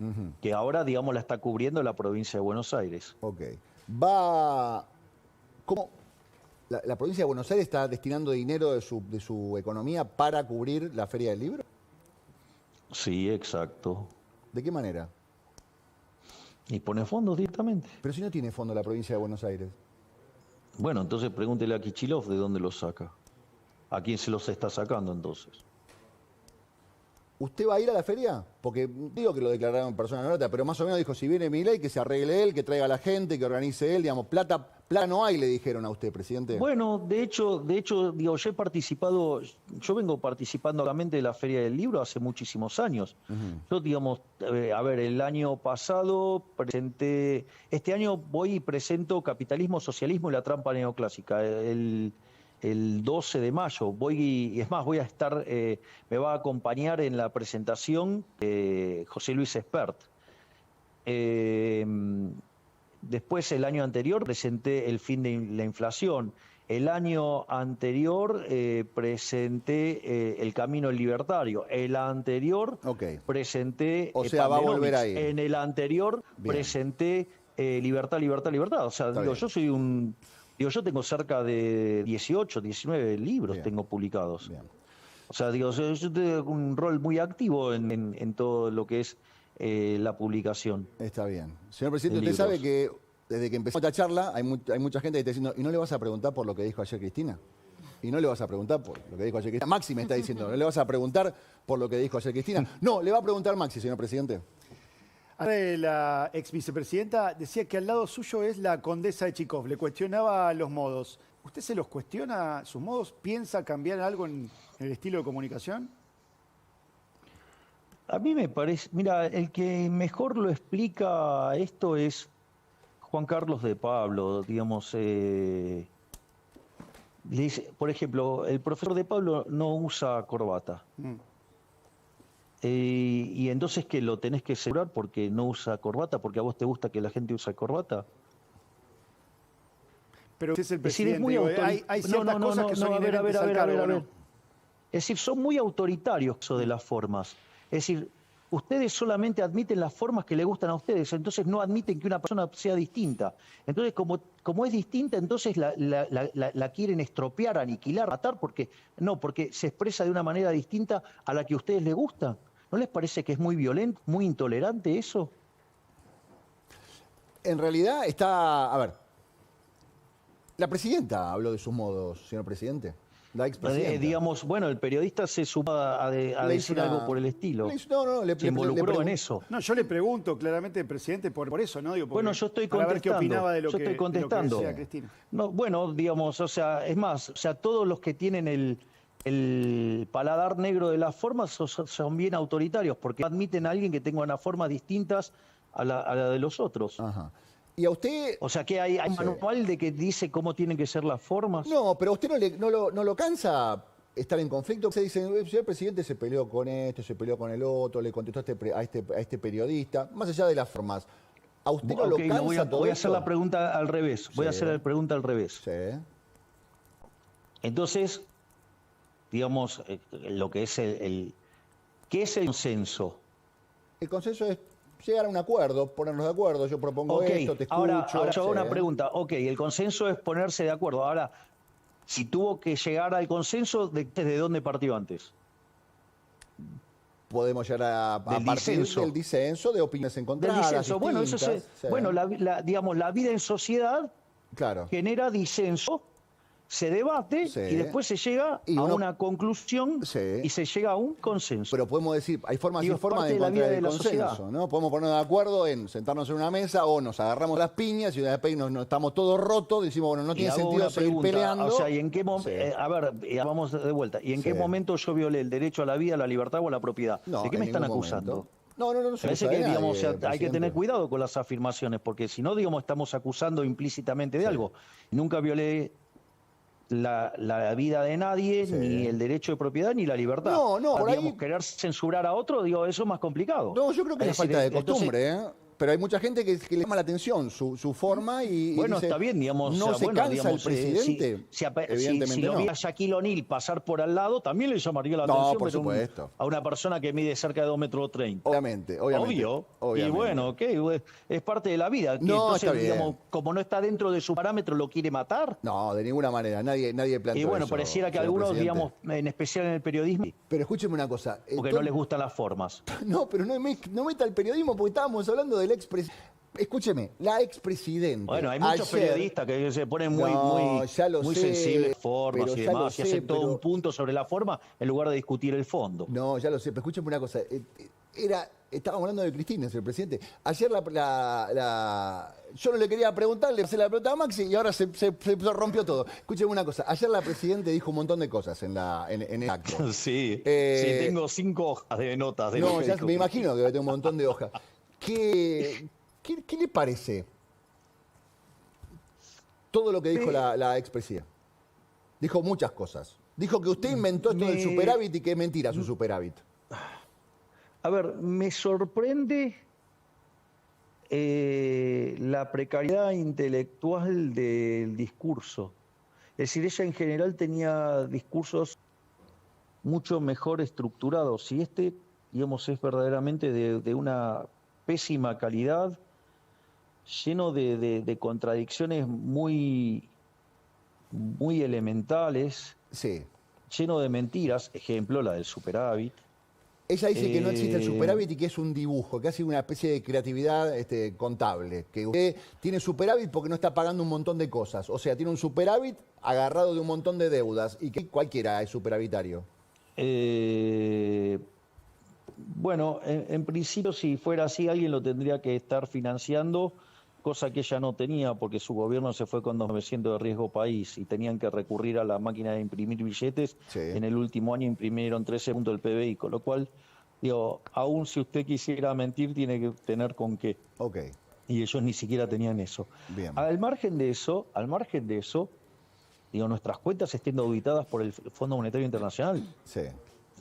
que ahora, digamos, la está cubriendo la provincia de Buenos Aires. Ok. Va. ¿Cómo? ¿La provincia de Buenos Aires está destinando dinero de su economía para cubrir la Feria del Libro? Sí, exacto. ¿De qué manera? Y pone fondos directamente. Pero si no tiene fondo la provincia de Buenos Aires. Bueno, entonces pregúntele a Kicillof de dónde los saca. ¿A quién se los está sacando entonces? ¿Usted va a ir a la feria? Porque digo que lo declararon persona no grata, pero más o menos dijo, si viene Milei, que se arregle él, que traiga a la gente, que organice él, digamos, plata no hay, le dijeron a usted, presidente. Bueno, de hecho, digo, yo vengo participando activamente de la Feria del Libro hace muchísimos años. Yo, digamos, a ver, el año pasado este año voy y presento Capitalismo, Socialismo y la Trampa Neoclásica, el 12 de mayo. Y es más, voy a estar, me va a acompañar en la presentación José Luis Espert. Después, el año anterior, presenté El fin de la inflación. El año anterior presenté El camino del libertario. El anterior presenté O sea, va a volver Panenomics. a ir. En el anterior presenté Libertad, Libertad, Libertad. O sea, digo, yo soy yo tengo cerca de 18, 19 libros tengo publicados. Bien. O sea, digo, yo tengo un rol muy activo en todo lo que es la publicación. Está bien. Señor presidente, De usted sabe libros. que desde que empezó esta charla hay mucha gente que está diciendo, ¿y no le vas a preguntar por lo que dijo ayer Cristina? Y no le vas a preguntar por lo que dijo ayer Cristina. Maxi me está diciendo, ¿no le vas a preguntar por lo que dijo ayer Cristina? No, le va a preguntar Maxi, señor presidente. La ex vicepresidenta decía que al lado suyo es la condesa de Chicov. Le cuestionaba los modos. ¿Usted se los cuestiona, sus modos? ¿Piensa cambiar algo en el estilo de comunicación? A mí me parece, mira, el que mejor lo explica esto es Juan Carlos de Pablo, digamos. Le dice, por ejemplo, el profesor de Pablo no usa corbata. Y entonces que lo tenés que asegurar porque no usa corbata, porque a vos te gusta que la gente use corbata. Pero usted es el Es decir, presidente. es muy Digo, autoritario. hay ciertas cosas que son inherentes al cargo, ¿no? Es decir, son muy autoritarios eso de las formas. Es decir, ustedes solamente admiten las formas que le gustan a ustedes, entonces no admiten que una persona sea distinta. Entonces, como es distinta, entonces la quieren estropear, aniquilar, matar, porque se expresa de una manera distinta a la que a ustedes les gusta. ¿No les parece que es muy violento, muy intolerante eso? En realidad está, a ver, la presidenta habló de sus modos, señor presidente. La expresidenta. Digamos, bueno, el periodista se sumó a decir algo por el estilo. Se involucró en eso. No, yo le pregunto claramente al presidente por eso, ¿no? Digo, Bueno, yo estoy para ver qué contestando. opinaba de lo Yo que, estoy contestando. de lo que decía Cristina. No, bueno, digamos, o sea, es más, o sea, todos los que tienen el paladar negro de las formas son bien autoritarios, porque admiten a alguien que tenga unas formas distintas a la de los otros. Ajá. ¿Y a usted? O sea, que hay un manual de que dice cómo tienen que ser las formas. No, pero a usted no lo cansa estar en conflicto. Usted dice, el señor presidente se peleó con esto, se peleó con el otro, le contestó a este periodista, más allá de las formas. ¿A usted no lo cansa todo voy a hacer esto? la pregunta al revés. Voy a hacer la pregunta al revés. Sí. Entonces, digamos, lo que es ¿qué es el consenso? El consenso es llegar a un acuerdo, ponernos de acuerdo. Yo propongo esto, te escucho. Ahora yo hago una pregunta. Ok, el consenso es ponerse de acuerdo. Ahora, si tuvo que llegar al consenso, ¿desde dónde partió antes? Podemos llegar a partir del disenso, de opiniones encontradas. Del disenso. Bueno, bueno, digamos, la vida en sociedad genera disenso, se debate y después se llega a una conclusión y se llega a un consenso. Pero podemos decir, hay formas y formas de encontrar el consenso, ¿no? Podemos ponernos de acuerdo en sentarnos en una mesa o nos agarramos las piñas y después nos estamos todos rotos, decimos, bueno, no tiene sentido seguir peleando. O sea, ¿y en qué momento? A ver, vamos de vuelta. ¿Y en qué momento yo violé el derecho a la vida, a la libertad o a la propiedad? No, ¿de qué me están acusando? No. Parece que, digamos, o sea, hay que tener cuidado con las afirmaciones, porque si no, digamos, estamos acusando implícitamente de algo. Nunca violé la vida de nadie, ni el derecho de propiedad, ni la libertad. Por ahí querer censurar a otro, digo, eso es más complicado. No, yo creo que es falta de costumbre, pero hay mucha gente que le llama la atención su forma y bueno, dice, está bien, digamos. No se cansa digamos, el presidente. Evidentemente si lo viera Shaquille O'Neal pasar por al lado, también le llamaría la atención. Por supuesto. A una persona que mide cerca de 2,30 metros. Obviamente. Obvio. Y bueno, es parte de la vida. Entonces, digamos, como no está dentro de su parámetro, ¿lo quiere matar? No, de ninguna manera. Nadie plantea. Y bueno, eso, pareciera que algunos, digamos, en especial en el periodismo. Pero escúcheme una cosa. Porque no les gustan las formas. No, pero no meta el periodismo porque estábamos hablando del expresidente. Escúcheme, la expresidenta. Bueno, hay muchos periodistas que se ponen muy sensibles a formas y demás, y hacen todo un punto sobre la forma en lugar de discutir el fondo. No, ya lo sé, pero escúcheme una cosa. Estábamos hablando de Cristina, señor presidente. Ayer yo no le quería preguntar, le la pregunta a Maxi y ahora se rompió todo. Escúcheme una cosa. Ayer la presidenta dijo un montón de cosas en el acto. Sí, tengo 5 hojas de notas. No, ya me imagino que tengo un montón de hojas. ¿Qué le parece todo lo que dijo la expresidenta? Dijo muchas cosas. Dijo que usted inventó esto del superávit y que es mentira su superávit. A ver, me sorprende la precariedad intelectual del discurso. Es decir, ella en general tenía discursos mucho mejor estructurados. Y digamos, es verdaderamente de una pésima calidad, lleno de contradicciones muy elementales, lleno de mentiras, ejemplo, la del superávit. Ella dice que no existe el superávit y que es un dibujo, que ha sido una especie de creatividad contable, que usted tiene superávit porque no está pagando un montón de cosas, o sea, tiene un superávit agarrado de un montón de deudas, y que cualquiera es superavitario. Bueno, en principio, si fuera así, alguien lo tendría que estar financiando, cosa que ella no tenía, porque su gobierno se fue con 200 de riesgo país y tenían que recurrir a la máquina de imprimir billetes. En el último año imprimieron 13 puntos del PBI, con lo cual, digo, aún si usted quisiera mentir, tiene que tener con qué. Y ellos ni siquiera tenían eso. Bien. Al margen de eso, digo, nuestras cuentas estén auditadas por el Fondo Monetario Internacional. El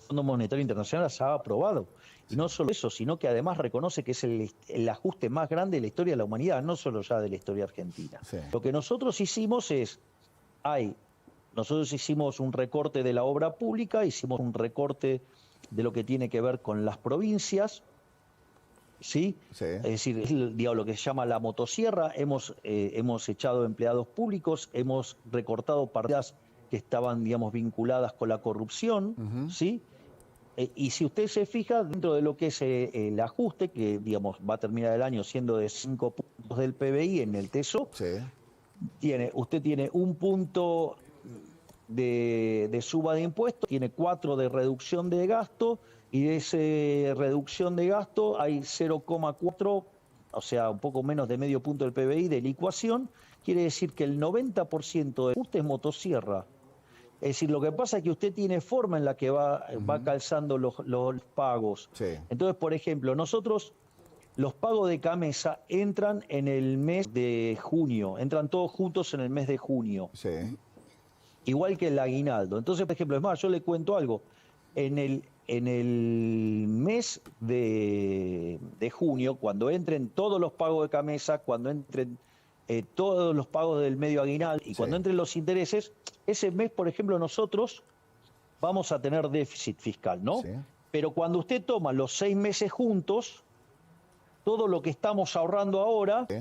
Fondo Monetario Internacional se ha aprobado. Y no solo eso, sino que además reconoce que es el ajuste más grande de la historia de la humanidad, no solo ya de la historia argentina. Lo que nosotros hicimos nosotros hicimos un recorte de la obra pública, hicimos un recorte de lo que tiene que ver con las provincias, ¿sí? Es decir, digamos, lo que se llama la motosierra, hemos echado empleados públicos, hemos recortado partidas que estaban, digamos, vinculadas con la corrupción, ¿sí? y si usted se fija, dentro de lo que es el ajuste, que digamos va a terminar el año siendo de 5 puntos del PBI en el Tesoro, Sí. usted tiene 1 punto de suba de impuestos, tiene 4 de reducción de gasto, y de esa reducción de gasto hay 0,4, o sea, un poco menos de medio punto del PBI de licuación. Quiere decir que el 90% del ajuste es motosierra. Es decir, lo que pasa es que usted tiene forma en la que va calzando los pagos. Sí. Entonces, por ejemplo, nosotros, los pagos de Camesa entran en el mes de junio, entran todos juntos en el mes de junio, Sí. igual que el aguinaldo. Entonces, por ejemplo, es más, yo le cuento algo. En el mes de junio, cuando entren todos los pagos de Camesa, cuando entren todos los pagos del medio aguinaldo y cuando entren los intereses, ese mes, por ejemplo, nosotros vamos a tener déficit fiscal, ¿no? Sí. Pero cuando usted toma los 6 meses juntos, todo lo que estamos ahorrando ahora, Sí.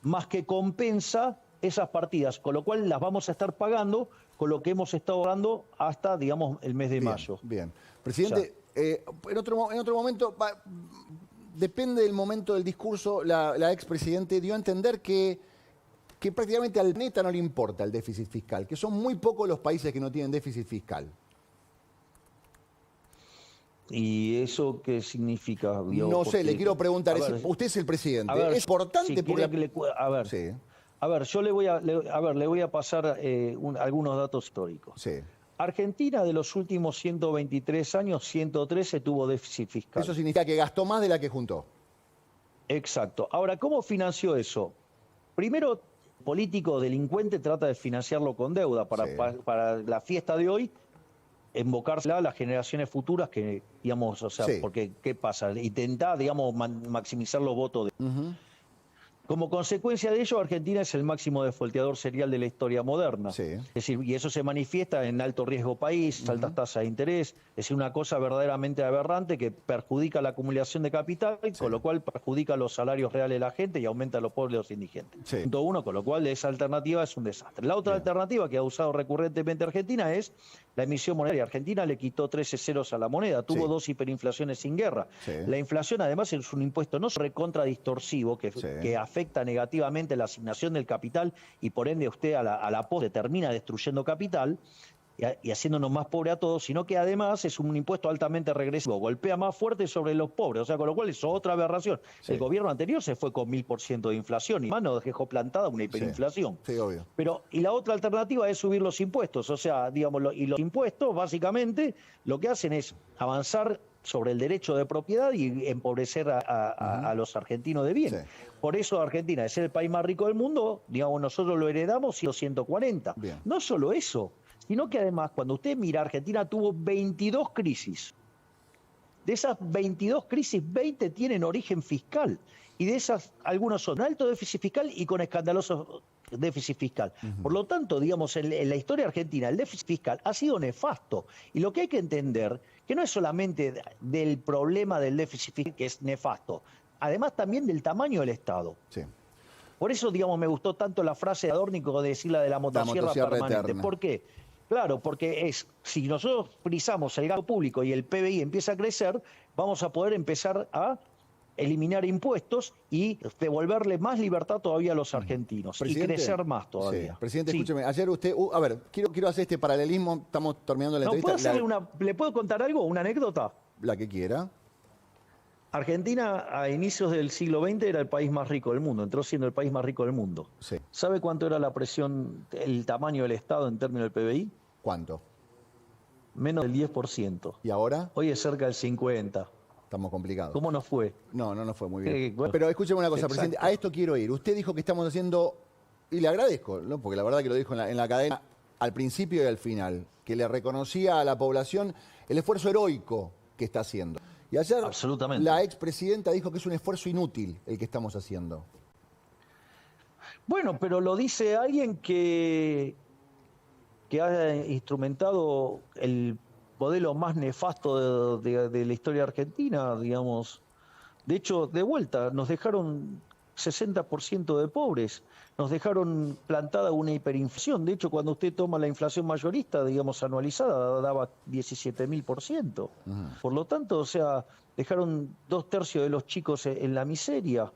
más que compensa esas partidas, con lo cual las vamos a estar pagando con lo que hemos estado ahorrando hasta, digamos, el mes de mayo. Bien. Presidente, en otro momento, depende del momento del discurso, la expresidente dio a entender que prácticamente al planeta no le importa el déficit fiscal, que son muy pocos los países que no tienen déficit fiscal. ¿Y eso qué significa? Digo, No sé, porque, le quiero preguntar, a ver, usted es el presidente, a ver, ¿es importante? si porque quiere que a ver, Sí, a ver, yo le voy a pasar algunos datos históricos. sí. Argentina de los últimos 123 años, 113 tuvo déficit fiscal. Eso significa que gastó más de la que juntó. Exacto. Ahora, ¿cómo financió eso? Primero, político delincuente trata de financiarlo con deuda para la fiesta de hoy, invocársela a las generaciones futuras que, digamos, o sea, Sí. porque, ¿qué pasa? Intentá, digamos, maximizar los votos. Como consecuencia de ello, Argentina es el máximo defolteador serial de la historia moderna. Sí. Es decir, y eso se manifiesta en alto riesgo país, altas tasas de interés, es decir, una cosa verdaderamente aberrante que perjudica la acumulación de capital, con lo cual perjudica los salarios reales de la gente y aumenta los pobres y los indigentes. Sí. Punto uno, con lo cual esa alternativa es un desastre. La otra alternativa que ha usado recurrentemente Argentina es la emisión monetaria. Argentina le quitó 13 ceros a la moneda, tuvo Sí. 2 hiperinflaciones sin guerra. Sí. La inflación además es un impuesto no recontra distorsivo que afecta negativamente la asignación del capital y por ende usted a la postre termina destruyendo capital y haciéndonos más pobres a todos, sino que además es un impuesto altamente regresivo, golpea más fuerte sobre los pobres, o sea, con lo cual es otra aberración. Sí. El gobierno anterior se fue con 1000% de inflación y más nos dejó plantada una hiperinflación. Sí, obvio. Y la otra alternativa es subir los impuestos, o sea, digamos, y los impuestos básicamente lo que hacen es avanzar sobre el derecho de propiedad y empobrecer a los argentinos de bien. Sí. Por eso Argentina, de ser el país más rico del mundo, digamos, nosotros lo heredamos y los 140. Bien. No solo eso, sino que además, cuando usted mira, Argentina tuvo 22 crisis. De esas 22 crisis, 20 tienen origen fiscal. Y de esas, algunos son alto déficit fiscal y con escandaloso déficit fiscal. Por lo tanto, digamos, en la historia argentina, el déficit fiscal ha sido nefasto. Y lo que hay que entender, que no es solamente del problema del déficit fiscal, que es nefasto, además también del tamaño del Estado. Sí. Por eso, digamos, me gustó tanto la frase de Adórnico de decir la de la motosierra permanente. eterna. ¿Por qué? Claro, porque si nosotros frisamos el gasto público y el PBI empieza a crecer, vamos a poder empezar a eliminar impuestos y devolverle más libertad todavía a los argentinos y crecer más todavía. Sí. Presidente, Sí. escúcheme, ayer usted, a ver, quiero hacer este paralelismo, estamos terminando la No, entrevista. ¿le puedo contar algo? ¿Una anécdota? La que quiera. Argentina a inicios del siglo XX era el país más rico del mundo, entró siendo el país más rico del mundo. Sí. ¿Sabe cuánto era la presión, el tamaño del Estado en términos del PBI? ¿Cuánto? Menos del 10%. ¿Y ahora? Hoy es cerca del 50%. Estamos complicados. ¿Cómo nos fue? No fue muy bien. Bueno, Pero escúcheme una cosa, exacto. presidente, a esto quiero ir. Usted dijo que estamos haciendo, y le agradezco, ¿no? Porque la verdad que lo dijo en la cadena al principio y al final, que le reconocía a la población el esfuerzo heroico que está haciendo. Y ayer Absolutamente. la expresidenta dijo que es un esfuerzo inútil el que estamos haciendo. Bueno, pero lo dice alguien que ha instrumentado el modelo más nefasto de la historia argentina, digamos. De hecho, de vuelta, nos dejaron 60% de pobres. Nos dejaron plantada una hiperinflación. De hecho, cuando usted toma la inflación mayorista, digamos, anualizada, daba 17.000%. Por lo tanto, o sea, dejaron 2/3 de los chicos en la miseria.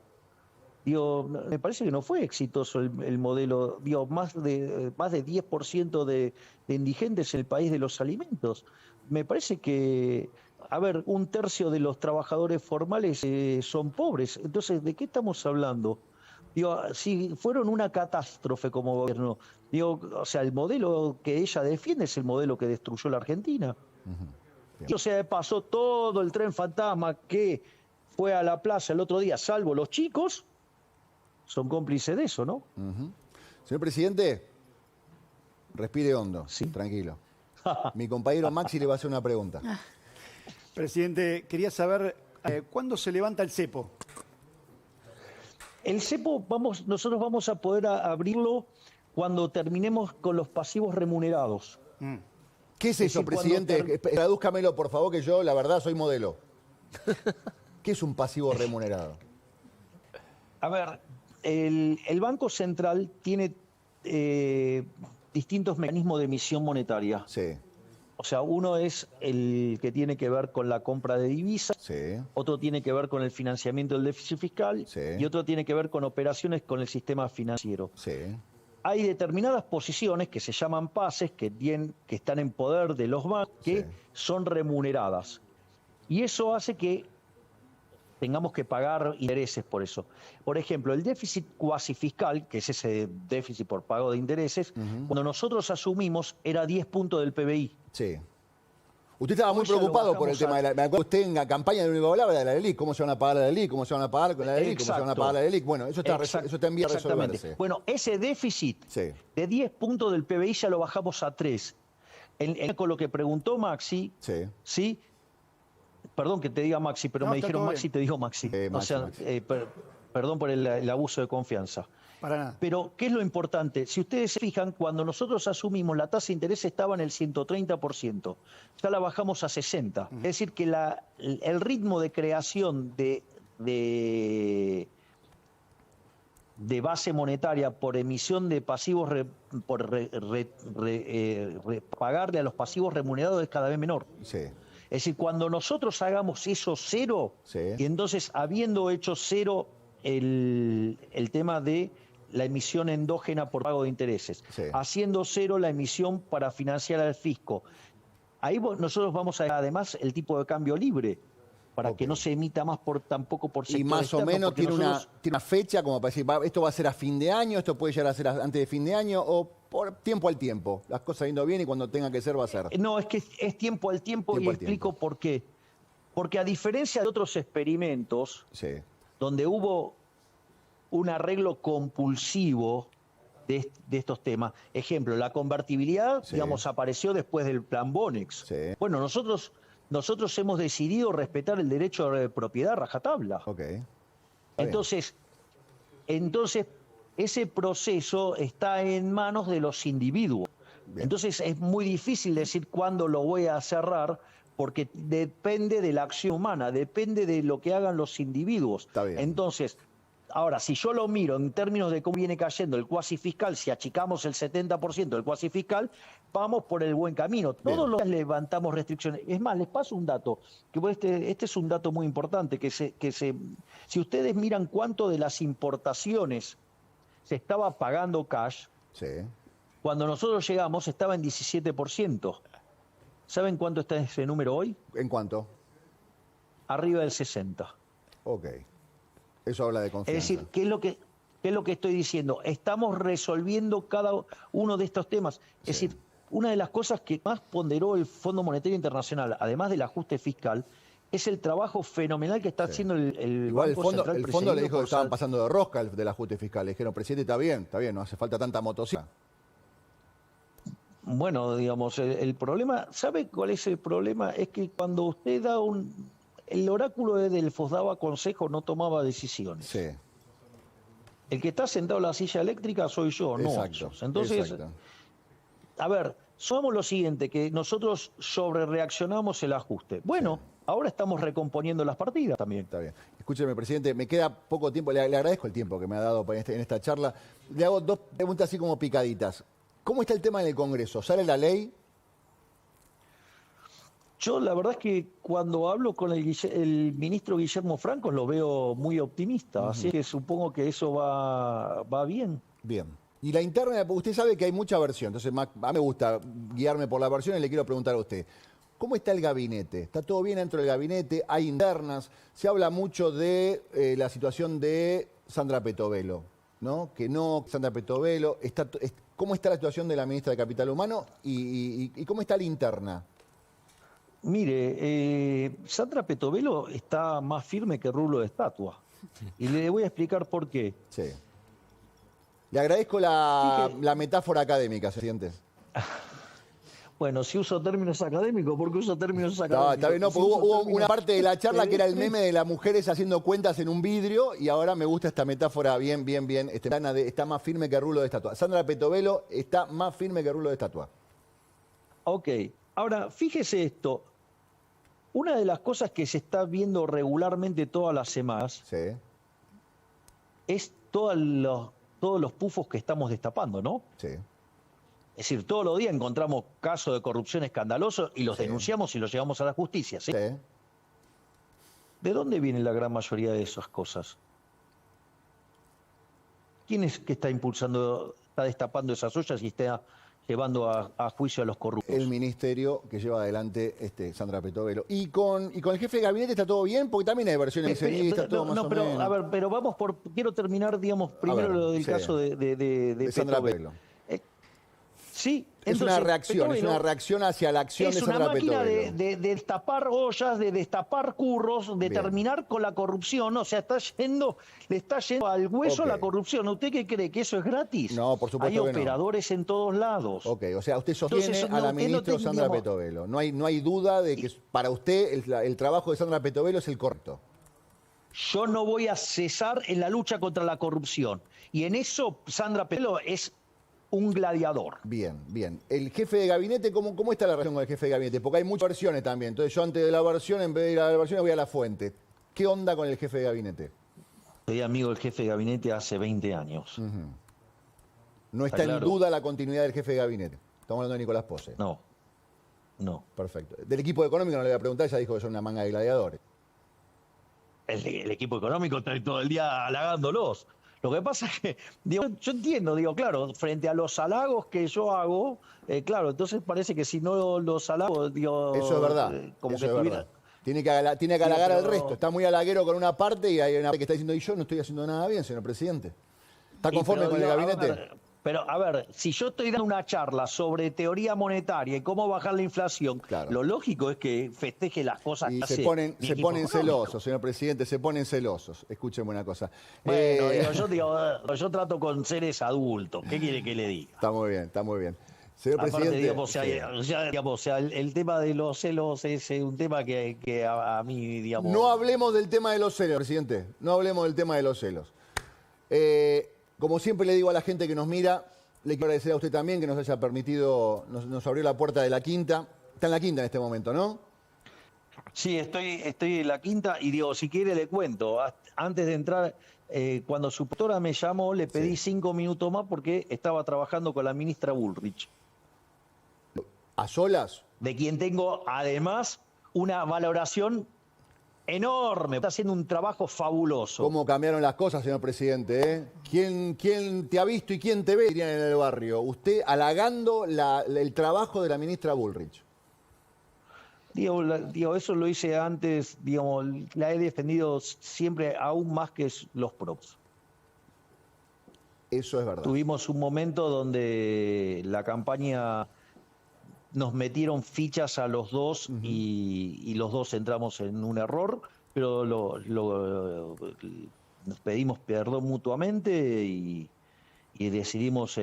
Digo, me parece que no fue exitoso el modelo. Digo, más de 10% de indigentes en el país de los alimentos. Me parece que, a ver, 1/3 de los trabajadores formales son pobres. Entonces, ¿de qué estamos hablando? Digo, si fueron una catástrofe como gobierno, digo, o sea, el modelo que ella defiende es el modelo que destruyó la Argentina. Y, o sea, pasó todo el tren fantasma que fue a la plaza el otro día, salvo los chicos, son cómplices de eso, ¿no? Señor presidente, respire hondo, Sí. tranquilo. Mi compañero Maxi le va a hacer una pregunta. Presidente, quería saber cuándo se levanta el cepo. El cepo, nosotros vamos a poder abrirlo cuando terminemos con los pasivos remunerados. ¿Qué es eso, decir, presidente? Tradúzcamelo, por favor, que yo, la verdad, soy modelo. ¿Qué es un pasivo remunerado? A ver, el Banco Central tiene distintos mecanismos de emisión monetaria. Sí, O sea, uno es el que tiene que ver con la compra de divisas, sí, otro tiene que ver con el financiamiento del déficit fiscal Sí. y otro tiene que ver con operaciones con el sistema financiero. sí. Hay determinadas posiciones que se llaman pases, que están en poder de los bancos, que Sí. son remuneradas. Y eso hace que tengamos que pagar intereses por eso. Por ejemplo, el déficit cuasi fiscal, que es ese déficit por pago de intereses, cuando nosotros asumimos era 10 puntos del PBI. Sí. Usted estaba muy Hoy ya lo preocupado por el bajamos tema de la... Me acuerdo usted en la campaña de único hablaba de la LELIC, cómo se van a pagar la LELIC, cómo se van a pagar con la LELIC, cómo se van a pagar la LELIC. Bueno, eso está en vía de Exactamente. resolverse. Bueno, ese déficit Sí. de 10 puntos del PBI ya lo bajamos a 3. Con lo que preguntó Maxi, Sí. ¿sí? Perdón que te diga Maxi, pero No, me está dijeron todo Maxi, bien. te dijo Maxi. Maxi, O sea, Maxi. perdón por el abuso de confianza. Para nada. Pero, ¿qué es lo importante? Si ustedes se fijan, cuando nosotros asumimos la tasa de interés estaba en el 130%, ya la bajamos a 60%. Es decir, que el ritmo de creación de base monetaria por emisión de pasivos, por pagarle a los pasivos remunerados es cada vez menor. Sí. Es decir, cuando nosotros hagamos eso cero, Sí. y entonces habiendo hecho cero el tema de la emisión endógena por pago de intereses, Sí. haciendo cero la emisión para financiar al fisco, ahí nosotros vamos a además el tipo de cambio libre, para Ok. que no se emita más tampoco por Y sector más o externo, menos porque tiene nosotros- una fecha como para decir, esto va a ser a fin de año, esto puede llegar a ser antes de fin de año, o por tiempo al tiempo. Las cosas yendo bien y cuando tenga que ser va a ser. No, es que es tiempo al tiempo, Tiempo y al explico tiempo. por qué. Porque a diferencia de otros experimentos, Sí. donde hubo un arreglo compulsivo de estos temas. Ejemplo, la convertibilidad, Sí. digamos, apareció después del plan Bonex. Sí. Bueno, nosotros hemos decidido respetar el derecho de propiedad a rajatabla. Ok. Está bien. Entonces, ese proceso está en manos de los individuos. Bien. Entonces es muy difícil decir cuándo lo voy a cerrar, porque depende de la acción humana, depende de lo que hagan los individuos. Está bien. Entonces, ahora, si yo lo miro en términos de cómo viene cayendo el cuasi fiscal, si achicamos el 70% del cuasi fiscal, vamos por el buen camino. Bien. Todos los días levantamos restricciones. Es más, les paso un dato, que este es un dato muy importante, si ustedes miran cuánto de las importaciones se estaba pagando cash, Sí. cuando nosotros llegamos estaba en 17%. ¿Saben cuánto está ese número hoy? ¿En cuánto? Arriba del 60%. Ok. Eso habla de Es confianza. decir, ¿qué es lo que estoy diciendo? Estamos resolviendo cada uno de estos temas. Es decir, una de las cosas que más ponderó el Fondo Monetario Internacional, además del ajuste fiscal, es el trabajo fenomenal que está haciendo el Igual Banco Central. el fondo le presidido dijo que por estaban pasando de rosca del ajuste fiscal. Le dijeron, presidente, está bien, no hace falta tanta motocicleta. Bueno, digamos, el problema, ¿sabe cuál es el problema? Es que cuando usted da el oráculo de Delfos daba consejos, no tomaba decisiones. Sí. El que está sentado en la silla eléctrica soy yo, no Exacto. ellos. Entonces, exacto. a ver, somos lo siguiente, que nosotros sobrereaccionamos el ajuste. Bueno, ahora estamos recomponiendo las partidas también. Está bien. Escúcheme, presidente, me queda poco tiempo, le agradezco el tiempo que me ha dado en esta charla. Le hago dos preguntas así como picaditas. ¿Cómo está el tema en el Congreso? ¿Sale la ley? Yo la verdad es que cuando hablo con el ministro Guillermo Franco lo veo muy optimista, así que supongo que eso va bien. Bien. Y la interna, usted sabe que hay mucha versión, entonces a mí me gusta guiarme por la versión y le quiero preguntar a usted. ¿Cómo está el gabinete? ¿Está todo bien dentro del gabinete? ¿Hay internas? Se habla mucho de la situación de Sandra Petovelo, ¿no? Sandra Petovelo. ¿Cómo está la situación de la ministra de Capital Humano y cómo está la interna? Mire, Sandra Petovelo está más firme que rulo de estatua. Y le voy a explicar por qué. Sí. Le agradezco la metáfora académica, presidente. Bueno, si uso términos académicos, ¿por qué uso términos académicos? No, está bien, no, porque hubo una parte de la charla que era el meme de las mujeres haciendo cuentas en un vidrio y ahora me gusta esta metáfora bien. Está más firme que rulo de estatua. Sandra Petovelo está más firme que rulo de estatua. Ok, ahora fíjese esto. Una de las cosas que se está viendo regularmente todas las semanas es todos los pufos que estamos destapando, ¿no? Sí. Es decir, todos los días encontramos casos de corrupción escandalosos y los denunciamos y los llevamos a la justicia, ¿sí? Sí. ¿De dónde viene la gran mayoría de esas cosas? ¿Quién es que está destapando esas ollas y está llevando a juicio a los corruptos? El ministerio que lleva adelante Sandra Petovelo. ¿Y con el jefe de gabinete está todo bien? Porque también hay versiones está todo más o menos. A ver, pero quiero terminar, digamos, primero lo del caso de Sandra Petovelo. Sí. Es una reacción hacia la acción de Sandra Petovelo. Es una máquina de destapar ollas, de destapar curros, de terminar con la corrupción. O sea, le está yendo al hueso la corrupción. ¿Usted qué cree? ¿Que eso es gratis? No, por supuesto que no. Hay operadores en todos lados. Ok, o sea, usted sostiene a la ministra Sandra Petovelo. No hay duda de que para usted el trabajo de Sandra Petovelo es el correcto. Yo no voy a cesar en la lucha contra la corrupción. Y en eso Sandra Petovelo es un gladiador. Bien. El jefe de gabinete, ¿cómo está la relación con el jefe de gabinete? Porque hay muchas versiones también. Entonces yo antes de la versión, en vez de ir a la versión, voy a la fuente. ¿Qué onda con el jefe de gabinete? Soy amigo del jefe de gabinete hace 20 años. No está en duda la continuidad del jefe de gabinete. Estamos hablando de Nicolás Pose. No. Perfecto. Del equipo económico no le voy a preguntar, ya dijo que son una manga de gladiadores. El equipo económico está todo el día halagándolos. Lo que pasa es que, yo entiendo, claro, frente a los halagos que yo hago, claro, entonces parece que si no los halago, eso es verdad, verdad. Tiene que halagar al resto. Está muy halaguero con una parte y hay una parte que está diciendo, y yo no estoy haciendo nada bien, señor presidente. ¿Está conforme con el gabinete? Pero, a ver, si yo estoy dando una charla sobre teoría monetaria y cómo bajar la inflación, lo lógico es que festeje las cosas y que se hace ponen celosos, señor presidente, se ponen celosos. Escúcheme una cosa. Bueno, yo trato con seres adultos. ¿Qué quiere que le diga? Está muy bien. Señor aparte, presidente. el tema de los celos es un tema que a mí, digamos... No hablemos del tema de los celos, presidente. No hablemos del tema de los celos. Como siempre le digo a la gente que nos mira, le quiero agradecer a usted también que nos haya permitido, nos abrió la puerta de la quinta. Está en la quinta en este momento, ¿no? Sí, estoy en la quinta y digo, si quiere le cuento. Antes de entrar, cuando su doctora me llamó, le pedí 5 minutos más porque estaba trabajando con la ministra Bullrich. ¿A solas? De quien tengo, además, una valoración enorme. Está haciendo un trabajo fabuloso. ¿Cómo cambiaron las cosas, señor presidente? ¿Quién te ha visto y quién te ve? Dirían en el barrio. Usted halagando el trabajo de la ministra Bullrich. Digo, eso lo hice antes, digamos, la he defendido siempre aún más que los props. Eso es verdad. Tuvimos un momento donde la campaña nos metieron fichas a los dos y los dos entramos en un error, pero nos pedimos perdón mutuamente y decidimos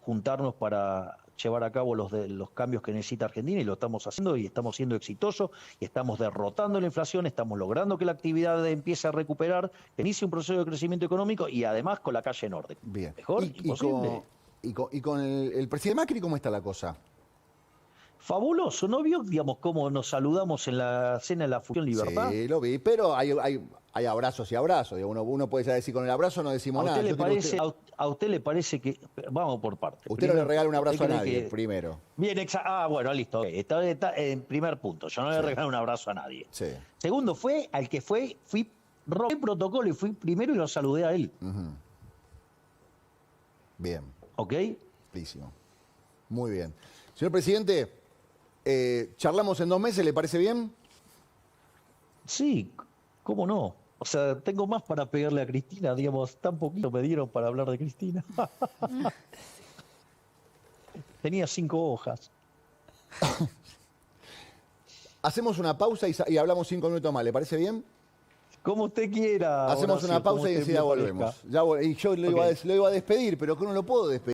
juntarnos para llevar a cabo los cambios que necesita Argentina y lo estamos haciendo y estamos siendo exitosos y estamos derrotando la inflación, estamos logrando que la actividad empiece a recuperar, que inicie un proceso de crecimiento económico y además con la calle en orden. Bien. Mejor imposible. ¿Y con el presidente Macri cómo está la cosa? Fabuloso, ¿no vio, digamos, cómo nos saludamos en la cena de la Función Libertad? Sí, lo vi, pero hay abrazos y abrazos. Digo, uno puede ya decir con el abrazo no decimos ¿A nada. usted, le Yo quiero que parece, a usted le parece que... Vamos por partes. usted no le regala un abrazo a ¿usted cree nadie, que- primero. Bien, bueno, listo. Está en primer punto. Yo no le regalo un abrazo a nadie. Sí. Segundo, fui rompí el protocolo y fui primero y lo saludé a él. Bien, ¿Ok? listo. Muy bien. Señor presidente, charlamos en 2 meses, ¿le parece bien? Sí, ¿cómo no? O sea, tengo más para pegarle a Cristina, digamos, tan poquito me dieron para hablar de Cristina. Tenía 5 hojas. Hacemos una pausa y hablamos 5 minutos más, ¿le parece bien? Como usted quiera. Hacemos Horacio, una como pausa y usted enseguida me volvemos. parezca. Y yo lo iba a despedir, pero que no lo puedo despedir.